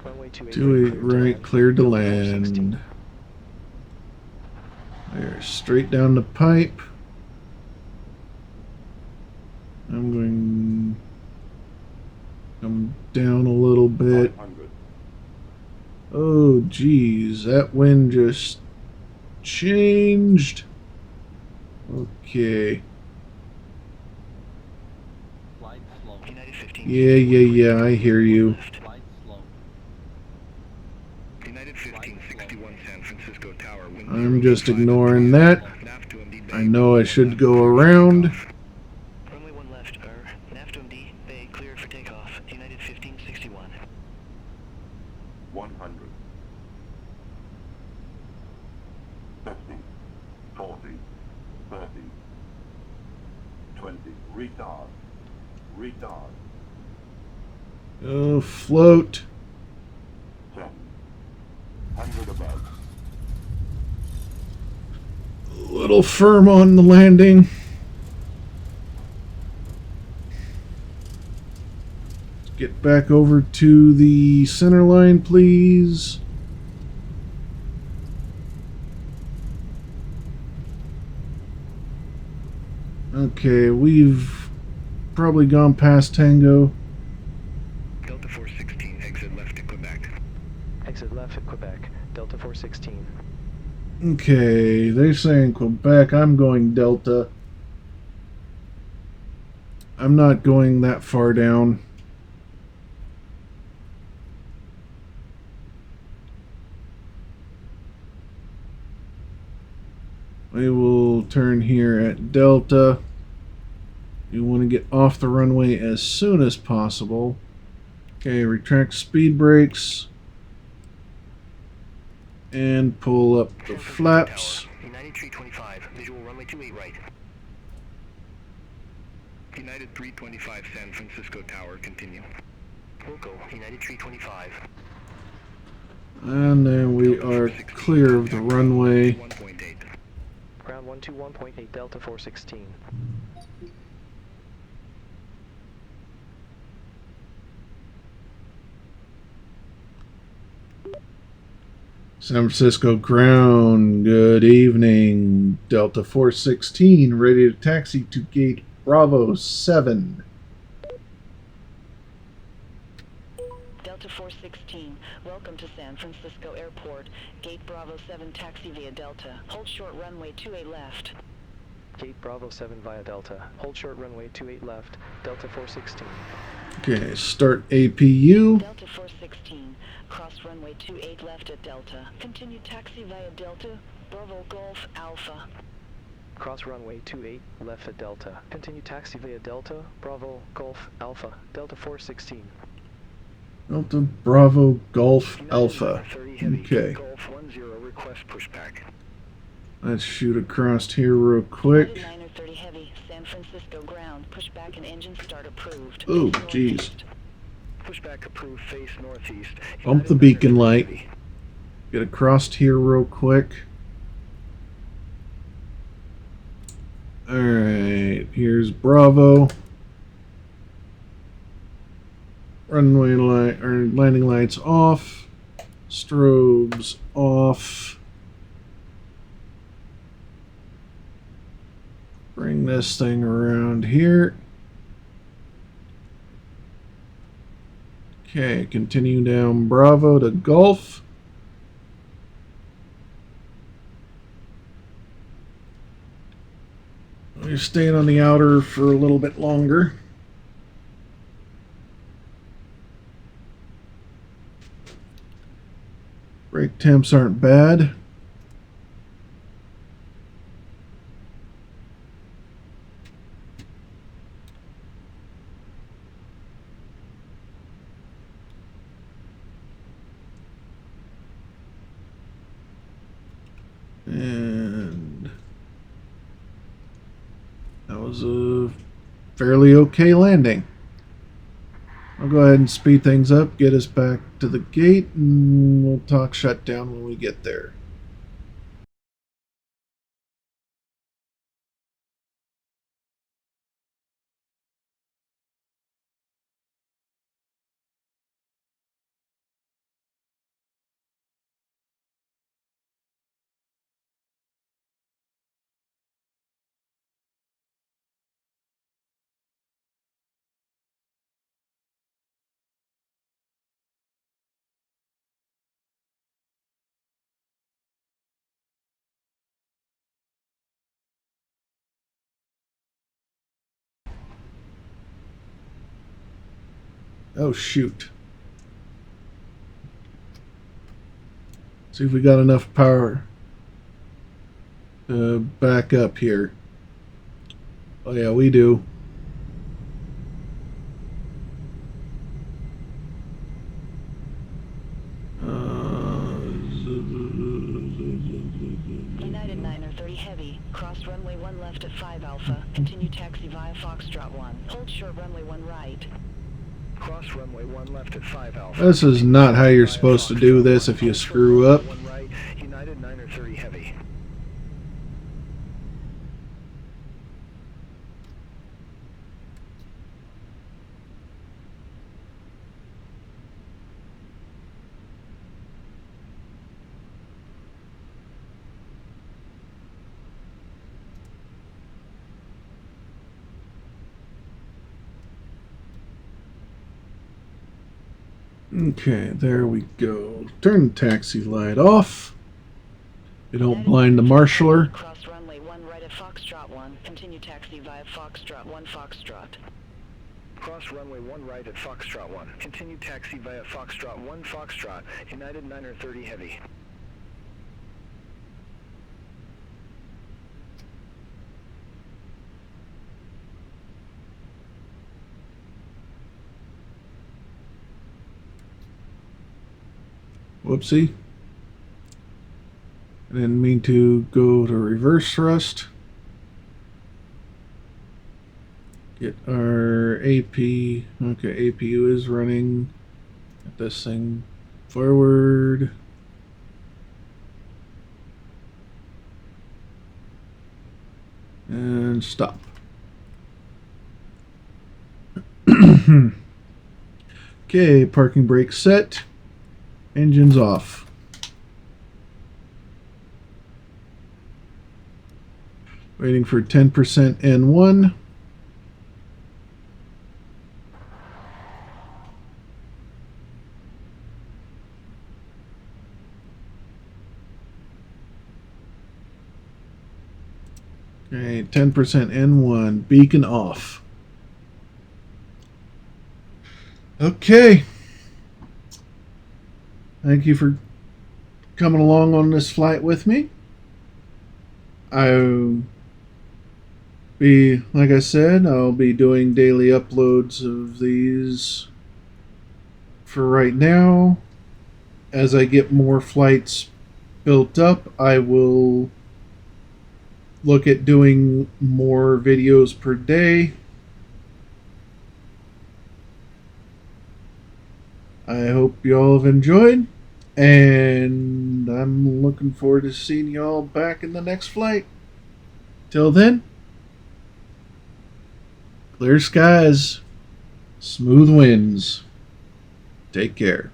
Runway 28 28 right, cleared to Delta 416. land. There, straight down the pipe. I'm going to come down a little bit. 500. Oh, geez, that wind just changed. Okay. United 15. Yeah, I hear you. United 1561 San Francisco Tower, wind I'm just 085 at ignoring 3 that. nav to Embiid Bay. I know I should go around. 40, 30, 20, retard, retard, Oh, float. 10, 100 above, A little firm on the landing. Let's get back over to the center line, please. Okay, we've probably gone past Tango. Delta 416, exit left to Quebec. Exit left at Quebec, Delta 416. Okay, they're saying Quebec. I'm going Delta. I'm not going that far down. We will turn here at Delta. You want to get off the runway as soon as possible. Okay, retract speed brakes. And pull up the flaps. United 325, visual runway 28 right. United 325, San Francisco Tower, continue. Wilco, United 325. And then we are clear of the runway. 1.8. Ground 121.8, Delta 416. San Francisco ground, good evening. Delta 416, ready to taxi to gate Bravo 7. Delta 416, welcome to San Francisco Airport. Gate Bravo 7 taxi via Delta. Hold short runway 28 left. Gate Bravo 7 via Delta. Hold short runway 28 left, Delta 416. Okay, start APU. Delta 416, cross runway 28 left at Delta. Continue taxi via Delta, Bravo Golf Alpha. Cross runway 28 left at Delta. Continue taxi via Delta, Bravo, Golf, Alpha, Delta 416. Delta Bravo Golf United Alpha. 30 heavy, Okay, Golf 10, request pushback. let's shoot across here real quick. United 930 heavy, San Francisco ground. Pushback and engine start approved. Oh, Face jeez. northeast. Pushback approved, face northeast. Bump the United beacon 930 light. heavy. Get across here real quick. Alright, here's Bravo. Runway light or landing lights off. Strobes off. Bring this thing around here. Okay, continue down Bravo to Golf. We're staying on the outer for a little bit longer. Brake temps aren't bad. And that was a fairly okay landing. I'll go ahead and speed things up, get us back to the gate, and we'll talk shutdown when we get there. Oh, shoot. See if we got enough power to back up here. Oh yeah, we do. United 930 Heavy, cross runway 1 left at 5 Alpha, continue taxi via Foxtrot 1. Hold short runway 1 right. Cross runway 1 left at 5 Alpha. This is not how you're supposed to do this if you screw up. 1 right, United 930 Heavy. Okay, there we go. Turn the taxi light off. You don't blind the marshaller. Cross runway 1 right at Foxtrot 1, continue taxi via Foxtrot 1 Foxtrot. Cross runway 1 right at Foxtrot 1. Continue taxi via Foxtrot 1 Foxtrot, United 930 Heavy. Whoopsie. I didn't mean to go to reverse thrust. Get our AP. Okay, APU is running. Get this thing forward. And stop. Okay, parking brake set. Engines off. Waiting for 10% N1. Okay, 10% N1. Beacon off. Okay. Thank you for coming along on this flight with me. I'll be, like I said, I'll be doing daily uploads of these for right now. As I get more flights built up, I will look at doing more videos per day. I hope y'all have enjoyed, and I'm looking forward to seeing y'all back in the next flight. Till then, clear skies, smooth winds. Take care.